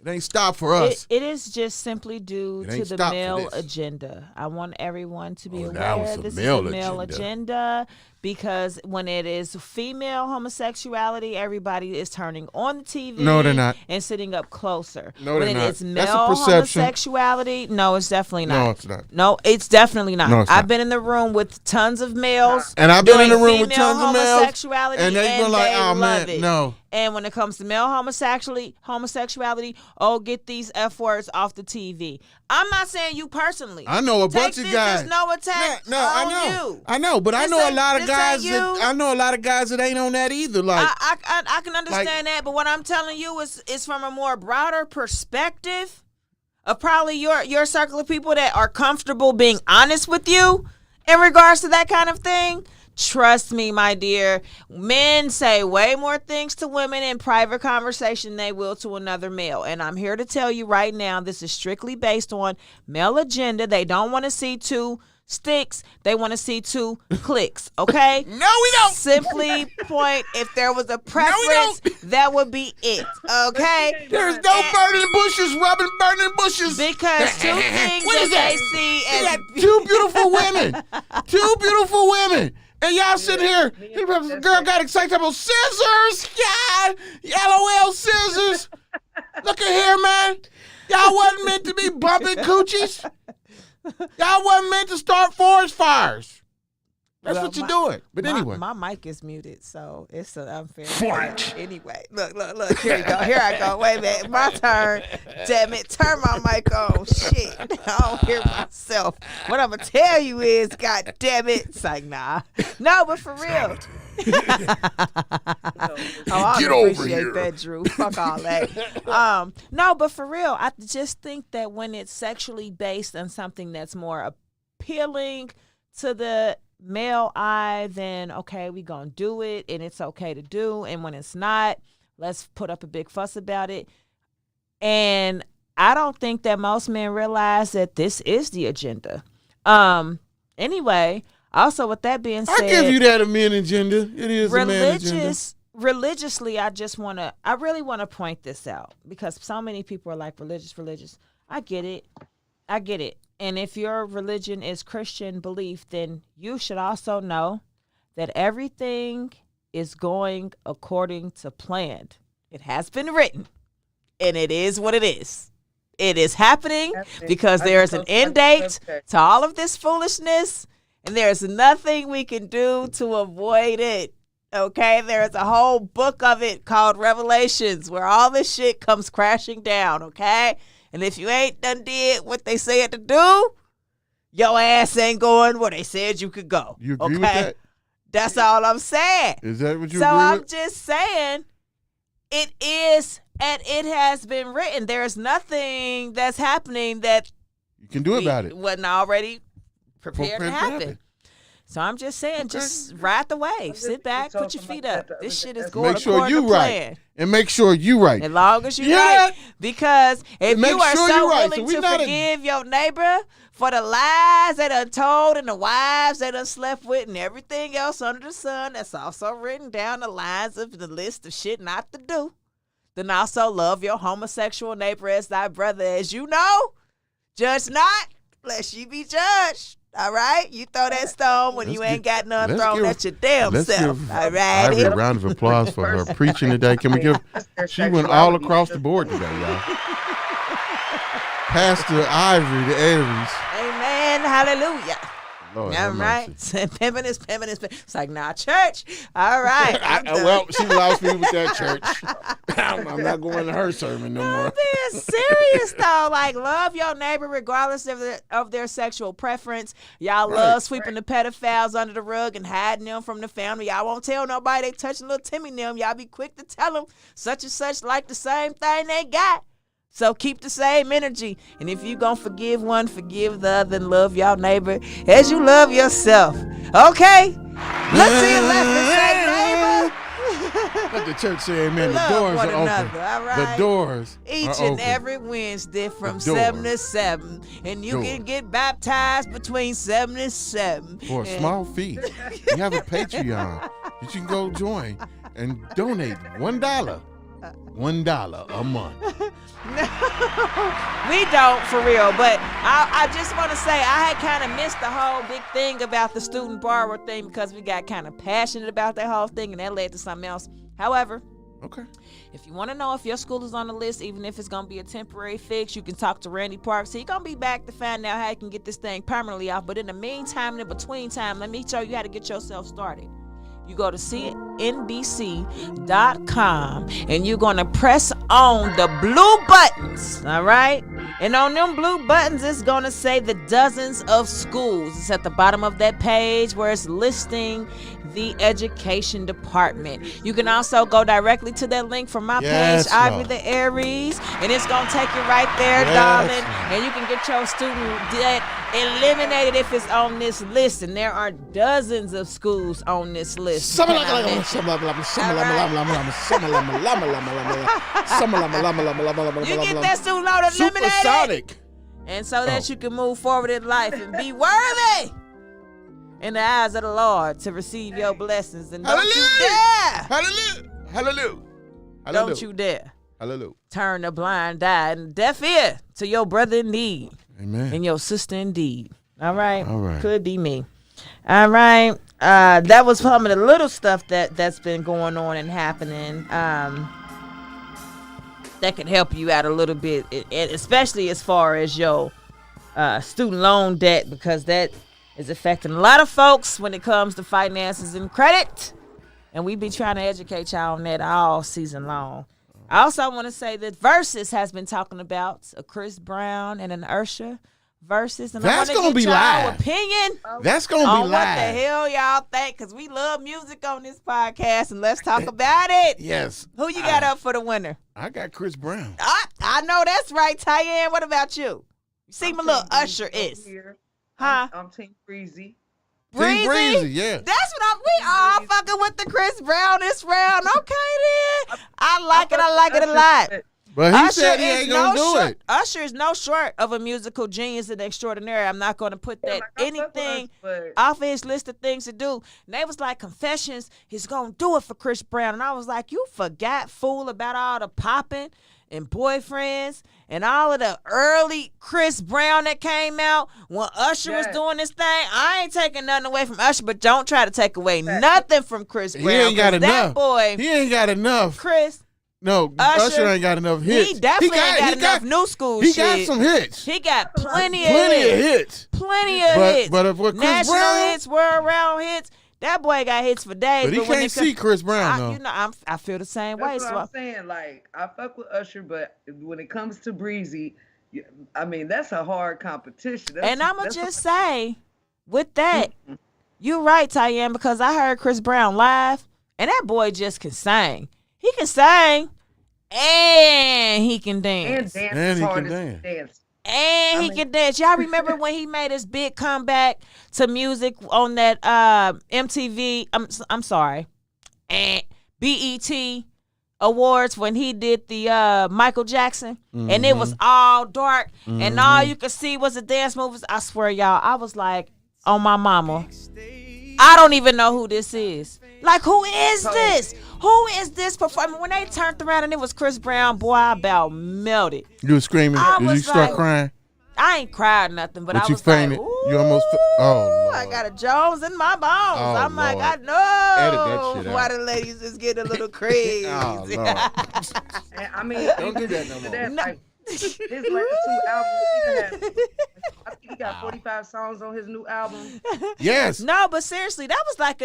[SPEAKER 5] It ain't stopped for us.
[SPEAKER 6] It is just simply due to the male agenda. I want everyone to be aware this is a male agenda, because when it is female homosexuality, everybody is turning on the TV.
[SPEAKER 5] No, they're not.
[SPEAKER 6] And sitting up closer.
[SPEAKER 5] No, they're not.
[SPEAKER 6] When it is male homosexuality, no, it's definitely not.
[SPEAKER 5] No, it's not.
[SPEAKER 6] No, it's definitely not.
[SPEAKER 5] No, it's
[SPEAKER 6] I've
[SPEAKER 5] not.
[SPEAKER 6] been in the room with tons of males.
[SPEAKER 5] And I've been in the room with tons of males.
[SPEAKER 6] Homosexuality,
[SPEAKER 5] and they've been like, "Oh man,
[SPEAKER 6] it.
[SPEAKER 5] no."
[SPEAKER 6] And when it comes to male homosexuality, get these F words off the TV. I'm not saying you personally.
[SPEAKER 5] I know a bunch of guys.
[SPEAKER 6] There's no attack on you.
[SPEAKER 5] I know, but I know a lot of guys that ain't on that either. Like
[SPEAKER 6] I can understand that, but what I'm telling you is from a more broader perspective of probably your circle of people that are comfortable being honest with you in regards to that kind of thing. Trust me, my dear. Men say way more things to women in private conversation than they will to another male. And I'm here to tell you right now, this is strictly based on male agenda. They don't want to see two sticks. They want to see two clicks. Okay?
[SPEAKER 5] No, we don't.
[SPEAKER 6] Simply point, if there was a preference, that would be it. Okay?
[SPEAKER 5] There's no burning bushes, rubbing burning bushes.
[SPEAKER 6] Because two things
[SPEAKER 5] What
[SPEAKER 6] that
[SPEAKER 5] is
[SPEAKER 6] they see
[SPEAKER 5] You
[SPEAKER 6] as
[SPEAKER 5] got two beautiful women. Two beautiful women. And y'all sitting here, the girl got excited about scissors. Yeah, LOL scissors. Look at here, man. Y'all wasn't meant to be bumping coochies. Y'all wasn't meant to start forest fires. That's what you're doing. But anyway.
[SPEAKER 6] My mic is muted, so it's an unfair.
[SPEAKER 2] Fight.
[SPEAKER 6] Anyway, look. Here you go. Here I go. Wait a minute. My turn. Damn it. Turn my mic on. Shit. I don't hear myself. What I'm going to tell you is, God damn it. It's like, nah. No, but for real. I
[SPEAKER 2] Get over
[SPEAKER 6] appreciate
[SPEAKER 2] here.
[SPEAKER 6] that, Drew. Fuck all that. No, but for real, I just think that when it's sexually based on something that's more appealing to the male eye, then okay, we gonna do it, and it's okay to do. And when it's not, let's put up a big fuss about it. And I don't think that most men realize that this is the agenda. Anyway, also with that being said,
[SPEAKER 5] I give you that a men agenda. It is a man agenda.
[SPEAKER 6] Religiously, I really want to point this out because so many people are like religious. I get it. And if your religion is Christian belief, then you should also know that everything is going according to plan. It has been written, and it is what it is. It is happening because there is an end date to all of this foolishness, and there's nothing we can do to avoid it. Okay? There's a whole book of it called Revelations where all this shit comes crashing down, okay? And if you ain't done did what they said to do, your ass ain't going where they said you could go.
[SPEAKER 5] You agree with that?
[SPEAKER 6] That's all I'm saying.
[SPEAKER 5] Is that what you
[SPEAKER 6] So
[SPEAKER 5] agree
[SPEAKER 6] I'm
[SPEAKER 5] with?
[SPEAKER 6] just saying it is, and it has been written. There's nothing that's happening that
[SPEAKER 5] You can do about it.
[SPEAKER 6] wasn't already prepared to
[SPEAKER 5] Prepared to
[SPEAKER 6] happen.
[SPEAKER 5] happen.
[SPEAKER 6] So I'm just saying, just ride the wave. Sit back, put your feet up. This shit is going
[SPEAKER 5] Make sure
[SPEAKER 6] according
[SPEAKER 5] you
[SPEAKER 6] to
[SPEAKER 5] right.
[SPEAKER 6] plan.
[SPEAKER 5] And make sure you right.
[SPEAKER 6] As long as you
[SPEAKER 5] Yeah.
[SPEAKER 6] right. Because if
[SPEAKER 5] Make
[SPEAKER 6] you are
[SPEAKER 5] sure
[SPEAKER 6] so
[SPEAKER 5] you right. So
[SPEAKER 6] willing
[SPEAKER 5] we
[SPEAKER 6] to
[SPEAKER 5] not
[SPEAKER 6] forgive your neighbor for the lies they done told and the wives they done slept with and everything else under the sun that's also written down the lines of the list of shit not to do, then also love your homosexual neighbor as thy brother. As you know, judge not, lest you be judged. All right? You throw that stone when you ain't got none thrown at your damn self. All right?
[SPEAKER 5] Ivory a round of applause for her preaching today. Can we give? She went all across the board today, y'all. Pastor Ivory, the Aries.
[SPEAKER 6] Amen. Hallelujah.
[SPEAKER 5] Lord,
[SPEAKER 6] All
[SPEAKER 5] have
[SPEAKER 6] right.
[SPEAKER 5] mercy.
[SPEAKER 6] Pimping is. It's like, nah, church. All right.
[SPEAKER 5] Well, she lost me with that church. I'm not going to her sermon no more.
[SPEAKER 6] I'm being serious though. Like, love your neighbor regardless of their sexual preference. Y'all love sweeping the pedophiles under the rug and hiding them from the family. Y'all won't tell nobody they touching little Timmy and them. Y'all be quick to tell them such and such like the same thing they got. So keep the same energy. And if you gonna forgive one, forgive the other, and love y'all neighbor as you love yourself. Okay? Look to your left and say, neighbor.
[SPEAKER 5] Let the church say amen. The
[SPEAKER 6] Love
[SPEAKER 5] doors
[SPEAKER 6] one
[SPEAKER 5] are open.
[SPEAKER 6] another, all right?
[SPEAKER 5] The doors
[SPEAKER 6] Each
[SPEAKER 5] are
[SPEAKER 6] and
[SPEAKER 5] open.
[SPEAKER 6] every Wednesday from
[SPEAKER 5] The
[SPEAKER 6] 7
[SPEAKER 5] door.
[SPEAKER 6] to 7. And you
[SPEAKER 5] Door.
[SPEAKER 6] can get baptized between 7 and 7.
[SPEAKER 5] For a small fee. We have a Patreon that you can go join and donate $1. $1 a month.
[SPEAKER 6] We don't, for real. But I just want to say I had kind of missed the whole big thing about the student borrower thing because we got kind of passionate about that whole thing, and that led to something else. However,
[SPEAKER 5] Okay.
[SPEAKER 6] if you want to know if your school is on the list, even if it's going to be a temporary fix, you can talk to Randy Parks. He's going to be back to find out how you can get this thing permanently off. But in the meantime, in the between time, let me show you how to get yourself started. You go to cnbc.com and you're going to press on the blue buttons, all right? And on them blue buttons, it's going to say the dozens of schools. It's at the bottom of that page where it's listing the education department. You can also go directly to that link from my page, Ivory the Aries, and it's going to take you right there, darling. And you can get your student debt eliminated if it's on this list. And there are dozens of schools on this list. You get that student loan eliminated.
[SPEAKER 5] Supersonic.
[SPEAKER 6] And so that you can move forward in life and be worthy in the eyes of the Lord to receive your blessings. And don't you dare.
[SPEAKER 5] Hallelujah.
[SPEAKER 6] Don't you dare.
[SPEAKER 5] Hallelujah.
[SPEAKER 6] Turn a blind eye and deaf ear to your brother in need.
[SPEAKER 5] Amen.
[SPEAKER 6] And your sister indeed. All right.
[SPEAKER 5] All right.
[SPEAKER 6] Could be me. All right. That was some of the little stuff that's been going on and happening. That can help you out a little bit, especially as far as your student loan debt, because that is affecting a lot of folks when it comes to finances and credit. And we be trying to educate y'all on that all season long. I also want to say that Versus has been talking about a Chris Brown and an Usher Versus. And
[SPEAKER 5] that's
[SPEAKER 6] going to
[SPEAKER 5] be
[SPEAKER 6] y'all
[SPEAKER 5] live.
[SPEAKER 6] opinion.
[SPEAKER 5] That's going to be live.
[SPEAKER 6] What the hell y'all think? Because we love music on this podcast, and let's talk about it.
[SPEAKER 5] Yes.
[SPEAKER 6] Who you got up for the winner?
[SPEAKER 5] I got Chris Brown.
[SPEAKER 6] I know that's right, Tyanne. What about you? You see my little Usher is. Huh?
[SPEAKER 7] I'm Team Breezy.
[SPEAKER 5] Breezy, yeah.
[SPEAKER 6] That's what we all fucking with the Chris Brown this round. Okay then. I like it a lot.
[SPEAKER 5] But he said he ain't gonna do it.
[SPEAKER 6] Usher is no short of a musical genius and extraordinary. I'm not gonna put that anything off of his list of things to do. And they was like, Confessions, he's gonna do it for Chris Brown. And I was like, you forgot, fool, about all the popping and boyfriends and all of the early Chris Brown that came out when Usher was doing this thing. I ain't taking nothing away from Usher, but don't try to take away nothing from Chris Brown.
[SPEAKER 5] He ain't got enough.
[SPEAKER 6] That boy,
[SPEAKER 5] he ain't got enough.
[SPEAKER 6] Chris.
[SPEAKER 5] No, Usher ain't got enough hits.
[SPEAKER 6] He definitely ain't got enough new school
[SPEAKER 5] shit.
[SPEAKER 6] He
[SPEAKER 5] got some hits.
[SPEAKER 6] He got plenty of
[SPEAKER 5] hits.
[SPEAKER 6] Plenty of hits.
[SPEAKER 5] But for Chris
[SPEAKER 6] National
[SPEAKER 5] Brown,
[SPEAKER 6] hits, world round hits. That boy got hits for days.
[SPEAKER 5] But he can't see Chris Brown, though.
[SPEAKER 6] You know, I feel the same way.
[SPEAKER 7] That's what I'm saying. Like, I fuck with Usher, but when it comes to Breezy, I mean, that's a hard competition.
[SPEAKER 6] And I'm going to just say, with that, you're right, Tyanne, because I heard Chris Brown live, and that boy just can sing. He can sing, and he can dance.
[SPEAKER 5] And he can dance.
[SPEAKER 6] And he can dance. Y'all remember when he made his big comeback to music on that MTV? I'm sorry, and BET Awards when he did the Michael Jackson, and it was all dark, and all you could see was the dance moves. I swear, y'all, I was like, oh my mama, I don't even know who this is. Like, who is this? Who is this performer? When they turned around and it was Chris Brown, boy, I about melted.
[SPEAKER 5] You were screaming. Did you start crying?
[SPEAKER 6] I ain't cried nothing, but I was
[SPEAKER 5] fainted.
[SPEAKER 6] like, ooh,
[SPEAKER 5] you almost. Oh, Lord.
[SPEAKER 6] I got a Jones in my bones. I'm like,
[SPEAKER 5] Lord.
[SPEAKER 6] I know
[SPEAKER 5] Edit that shit
[SPEAKER 6] why
[SPEAKER 5] out.
[SPEAKER 6] the ladies is getting a little crazy.
[SPEAKER 5] Oh, Lord.
[SPEAKER 7] And, I mean,
[SPEAKER 5] Don't do that no more.
[SPEAKER 7] Like, his last 2 albums, I think he got 45 songs on his new album.
[SPEAKER 5] Yes.
[SPEAKER 6] No, but seriously, that was like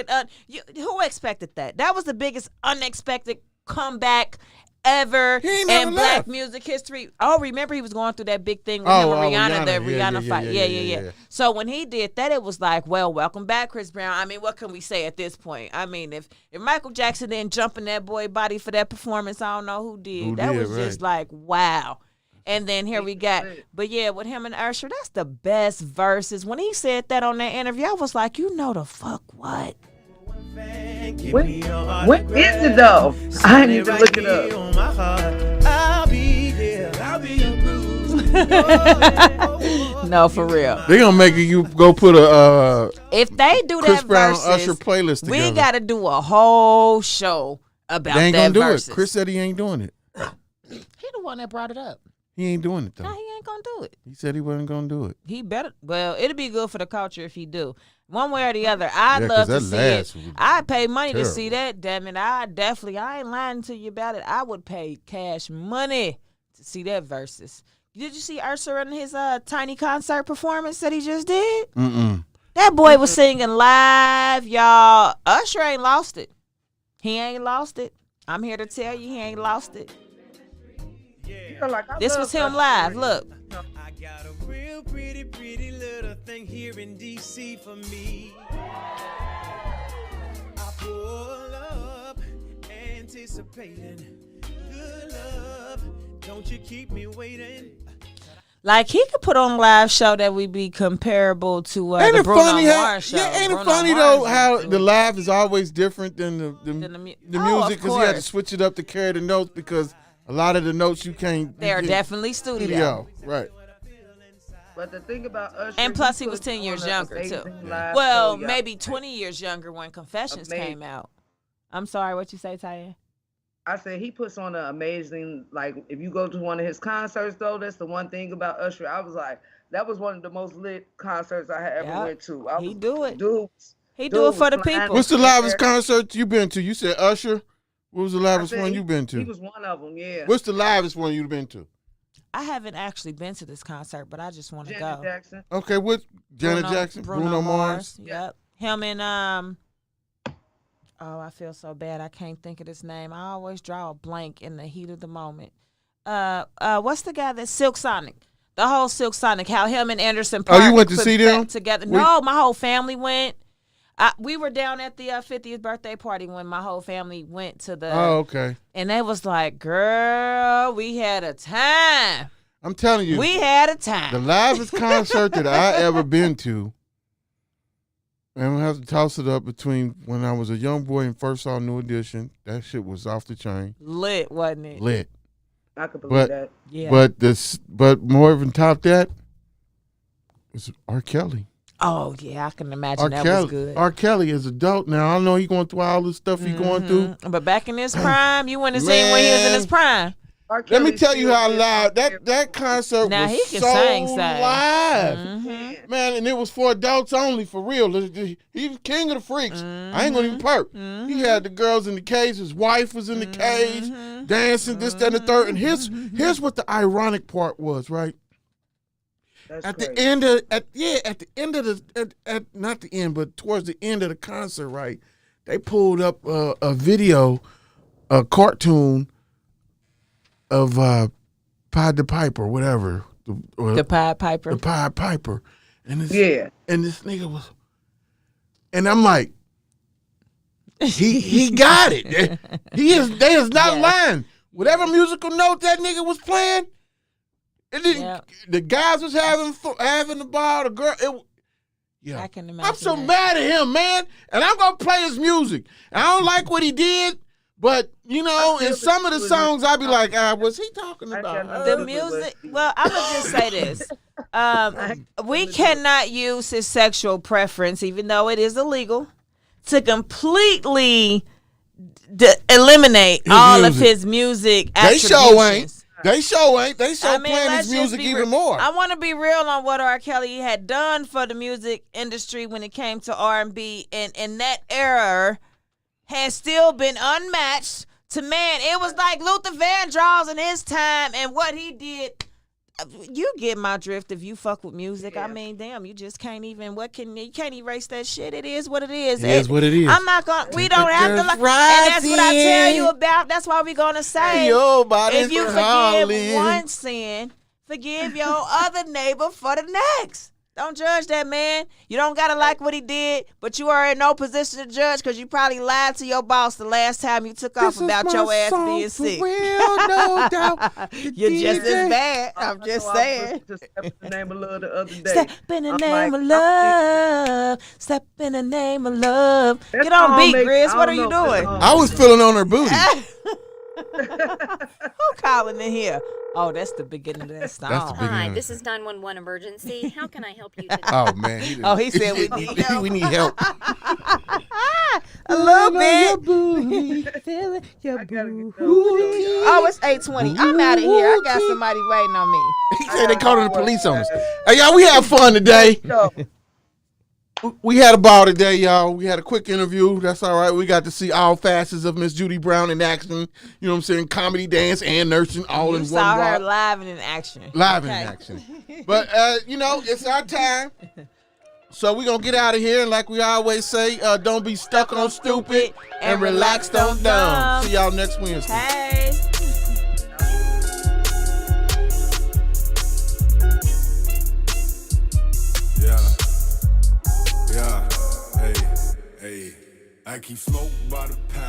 [SPEAKER 6] who expected that? That was the biggest unexpected comeback ever in black music history. Oh, remember he was going through that big thing with him and Rihanna, the Rihanna fight. Yeah. So when he did that, it was like, well, welcome back, Chris Brown. I mean, what can we say at this point? I mean, if Michael Jackson didn't jump in that boy body for that performance, I don't know who did. That was just like, wow. And then here we got, but yeah, with him and Usher, that's the best verses. When he said that on that interview, I was like, you know the fuck what?
[SPEAKER 7] When is it though? I need to look it up.
[SPEAKER 11] I'll be there. I'll be your cruise.
[SPEAKER 6] No, for real.
[SPEAKER 5] They gonna make you go put a
[SPEAKER 6] if they do
[SPEAKER 5] Chris
[SPEAKER 6] that
[SPEAKER 5] Brown
[SPEAKER 6] verses,
[SPEAKER 5] Usher playlist together.
[SPEAKER 6] We got to do a whole show about that.
[SPEAKER 5] They ain't gonna do
[SPEAKER 6] verses.
[SPEAKER 5] it. Chris said he ain't doing it.
[SPEAKER 6] He the one that brought it up.
[SPEAKER 5] He ain't doing it though.
[SPEAKER 6] No, he ain't gonna do it.
[SPEAKER 5] He said he wasn't gonna do it.
[SPEAKER 6] He better. Well, it'll be good for the culture if he do. One way or the other. I'd love to see it. I'd pay money to see that. Damn it, I ain't lying to you about it. I would pay cash money to see that versus. Did you see Usher in his tiny concert performance that he just did? That boy was singing live, y'all. Usher ain't lost it. He ain't lost it. I'm here to tell you he ain't lost it.
[SPEAKER 7] Yeah, like, I
[SPEAKER 6] This
[SPEAKER 7] love
[SPEAKER 6] was him
[SPEAKER 7] Usher.
[SPEAKER 6] live. Look.
[SPEAKER 11] I got a real pretty little thing here in D.C. for me. I pull up, anticipating good love. Don't you keep me waiting.
[SPEAKER 6] Like, he could put on a live show that would be comparable to
[SPEAKER 5] Ain't
[SPEAKER 6] the
[SPEAKER 5] it
[SPEAKER 6] Bruno
[SPEAKER 5] funny
[SPEAKER 6] Mars show.
[SPEAKER 5] ain't it
[SPEAKER 6] Bruno
[SPEAKER 5] funny
[SPEAKER 6] Mars
[SPEAKER 5] though how
[SPEAKER 6] is-
[SPEAKER 5] the live is always different than the
[SPEAKER 6] Oh,
[SPEAKER 5] music
[SPEAKER 6] of
[SPEAKER 5] because he had to
[SPEAKER 6] course.
[SPEAKER 5] switch it up to carry the notes because a lot of the notes you can't.
[SPEAKER 6] They are
[SPEAKER 5] you can't-
[SPEAKER 6] definitely studio.
[SPEAKER 5] right?
[SPEAKER 7] But the thing about Usher,
[SPEAKER 6] And plus, he
[SPEAKER 7] put
[SPEAKER 6] was 10
[SPEAKER 7] on
[SPEAKER 6] years
[SPEAKER 7] an
[SPEAKER 6] younger, too.
[SPEAKER 7] amazing live
[SPEAKER 6] Well,
[SPEAKER 7] show, y'all.
[SPEAKER 6] maybe 20 years younger when Confessions came out. I'm sorry, what you say, Tyanne?
[SPEAKER 7] I said he puts on an amazing, like, if you go to one of his concerts, though, that's the one thing about Usher. I was like, that was one of the most lit concerts I had ever went to.
[SPEAKER 6] He do it. He
[SPEAKER 7] dude
[SPEAKER 6] do it for the
[SPEAKER 7] was flying
[SPEAKER 6] people.
[SPEAKER 5] What's the
[SPEAKER 7] up there.
[SPEAKER 5] livest concert you been to? You said Usher. What was the
[SPEAKER 7] I
[SPEAKER 5] livest
[SPEAKER 7] said
[SPEAKER 5] one
[SPEAKER 7] he-
[SPEAKER 5] you been to?
[SPEAKER 7] He was one of them, yeah.
[SPEAKER 5] What's the livest one you been to?
[SPEAKER 6] I haven't actually been to this concert, but I just want to
[SPEAKER 7] Janet
[SPEAKER 6] go.
[SPEAKER 7] Jackson.
[SPEAKER 5] Okay, what Janet Jackson, Bruno Mars.
[SPEAKER 6] Yep. Him and oh, I feel so bad. I can't think of his name. I always draw a blank in the heat of the moment. What's the guy that's Silk Sonic? The whole Silk Sonic, how him and Anderson
[SPEAKER 5] Oh, you
[SPEAKER 6] Paak
[SPEAKER 5] went to
[SPEAKER 6] put
[SPEAKER 5] see
[SPEAKER 6] back
[SPEAKER 5] them?
[SPEAKER 6] together?
[SPEAKER 5] We-
[SPEAKER 6] No, my whole family went. We were down at the 50th birthday party when my whole family went to the.
[SPEAKER 5] Oh, okay.
[SPEAKER 6] And they was like, girl, we had a time.
[SPEAKER 5] I'm telling you,
[SPEAKER 6] We had a time.
[SPEAKER 5] the livest concert that I ever been to, and we have to toss it up between when I was a young boy and first saw New Edition. That shit was off the chain.
[SPEAKER 6] Lit, wasn't it?
[SPEAKER 5] Lit.
[SPEAKER 7] I could believe that.
[SPEAKER 6] Yeah.
[SPEAKER 5] But more than top that is R. Kelly.
[SPEAKER 6] Oh, yeah, I can imagine
[SPEAKER 5] R.
[SPEAKER 6] that
[SPEAKER 5] Kelly.
[SPEAKER 6] was good.
[SPEAKER 5] R. Kelly is adult now. I know he going through all the stuff he going through.
[SPEAKER 6] But back in his prime, you wouldn't have seen when he was in his prime.
[SPEAKER 5] Let me tell you how live that concert
[SPEAKER 6] Now
[SPEAKER 5] was.
[SPEAKER 6] he can
[SPEAKER 5] so
[SPEAKER 6] sing.
[SPEAKER 5] live,
[SPEAKER 6] Mm-hmm.
[SPEAKER 5] man, and it was for adults only, for real. He's king of the freaks. I ain't gonna even perk. He had the girls in the cage. His wife was in the cage, dancing this, that, and the third. And here's what the ironic part was, right?
[SPEAKER 7] That's
[SPEAKER 5] At
[SPEAKER 7] crazy.
[SPEAKER 5] the end of not the end, but towards the end of the concert, right? They pulled up a video, a cartoon of Pied the Piper, whatever.
[SPEAKER 6] The Pied Piper.
[SPEAKER 5] The Pied Piper. And this,
[SPEAKER 7] Yeah.
[SPEAKER 5] and this nigga was, and I'm like, he got it. They is not lying. Whatever musical note that nigga was playing, the guys was having the ball, the girl.
[SPEAKER 6] I can imagine.
[SPEAKER 5] I'm so mad at him, man. And I'm gonna play his music. I don't like what he did, but you know, in some of the songs, I be like, was he talking about
[SPEAKER 6] The music. Well, I'm gonna just say this: we cannot use his sexual preference, even though it is illegal, to completely eliminate all of his music
[SPEAKER 5] They
[SPEAKER 6] attributions.
[SPEAKER 5] sure ain't. They sure ain't. They sure
[SPEAKER 6] I mean,
[SPEAKER 5] playing
[SPEAKER 6] let's
[SPEAKER 5] his
[SPEAKER 6] just
[SPEAKER 5] music
[SPEAKER 6] be
[SPEAKER 5] even more.
[SPEAKER 6] I want to be real on what R. Kelly had done for the music industry when it came to R&B, and that era has still been unmatched. To man, it was like Luther Vandross in his time, and what he did. You get my drift if you fuck with music. I mean, damn, you just can't even. You can't erase that shit. It is what it is.
[SPEAKER 5] It is what it is.
[SPEAKER 6] I'm not gonna. We don't have to. And that's what I tell you about. That's why we gonna say.
[SPEAKER 5] Your body's
[SPEAKER 6] If you
[SPEAKER 5] calling.
[SPEAKER 6] forgive one sin, forgive your other neighbor for the next. Don't judge that man. You don't gotta like what he did, but you are in no position to judge because you probably lied to your boss the last time you took off about your ass being sick.
[SPEAKER 5] No doubt.
[SPEAKER 6] You're just as bad. I'm just saying.
[SPEAKER 7] Step in the name of love the other day.
[SPEAKER 6] Step in the
[SPEAKER 7] I'm
[SPEAKER 6] name
[SPEAKER 7] like,
[SPEAKER 6] of love. Step in the name of love.
[SPEAKER 7] That
[SPEAKER 6] Get on
[SPEAKER 7] song
[SPEAKER 6] beat,
[SPEAKER 7] makes-
[SPEAKER 6] Grizz.
[SPEAKER 7] I
[SPEAKER 6] What
[SPEAKER 7] don't
[SPEAKER 6] are you
[SPEAKER 7] know, that
[SPEAKER 6] doing?
[SPEAKER 7] song-
[SPEAKER 5] I was feeling on her booty.
[SPEAKER 6] Who calling in here? Oh, that's the beginning of that song.
[SPEAKER 5] That's the beginning.
[SPEAKER 12] Hi,
[SPEAKER 5] of
[SPEAKER 12] this
[SPEAKER 5] it.
[SPEAKER 12] is 911 emergency. How can I help you today?
[SPEAKER 5] Oh man.
[SPEAKER 6] Oh, he said we need help.
[SPEAKER 5] We need help.
[SPEAKER 6] A little bit.
[SPEAKER 7] Feeling your
[SPEAKER 6] Oh, it's 8:20. I'm out of here. I got somebody waiting on me.
[SPEAKER 5] He said they calling the police on us. Hey y'all, we had fun today. We had a ball today, y'all. We had a quick interview. That's all right. We got to see all facets of Miss Judee Brown in action. You know what I'm saying? Comedy, dance, and nursing all
[SPEAKER 6] You
[SPEAKER 5] in
[SPEAKER 6] saw
[SPEAKER 5] one
[SPEAKER 6] her
[SPEAKER 5] block.
[SPEAKER 6] live and in action.
[SPEAKER 5] Live in
[SPEAKER 6] Okay.
[SPEAKER 5] action. But, you know, it's our time. So we're going to get out of here. And like we always say, don't be stuck on stupid and relaxed on dumb. See y'all next Wednesday.
[SPEAKER 6] Hey.
[SPEAKER 4] Yeah, hey, I keep smoke by the pound.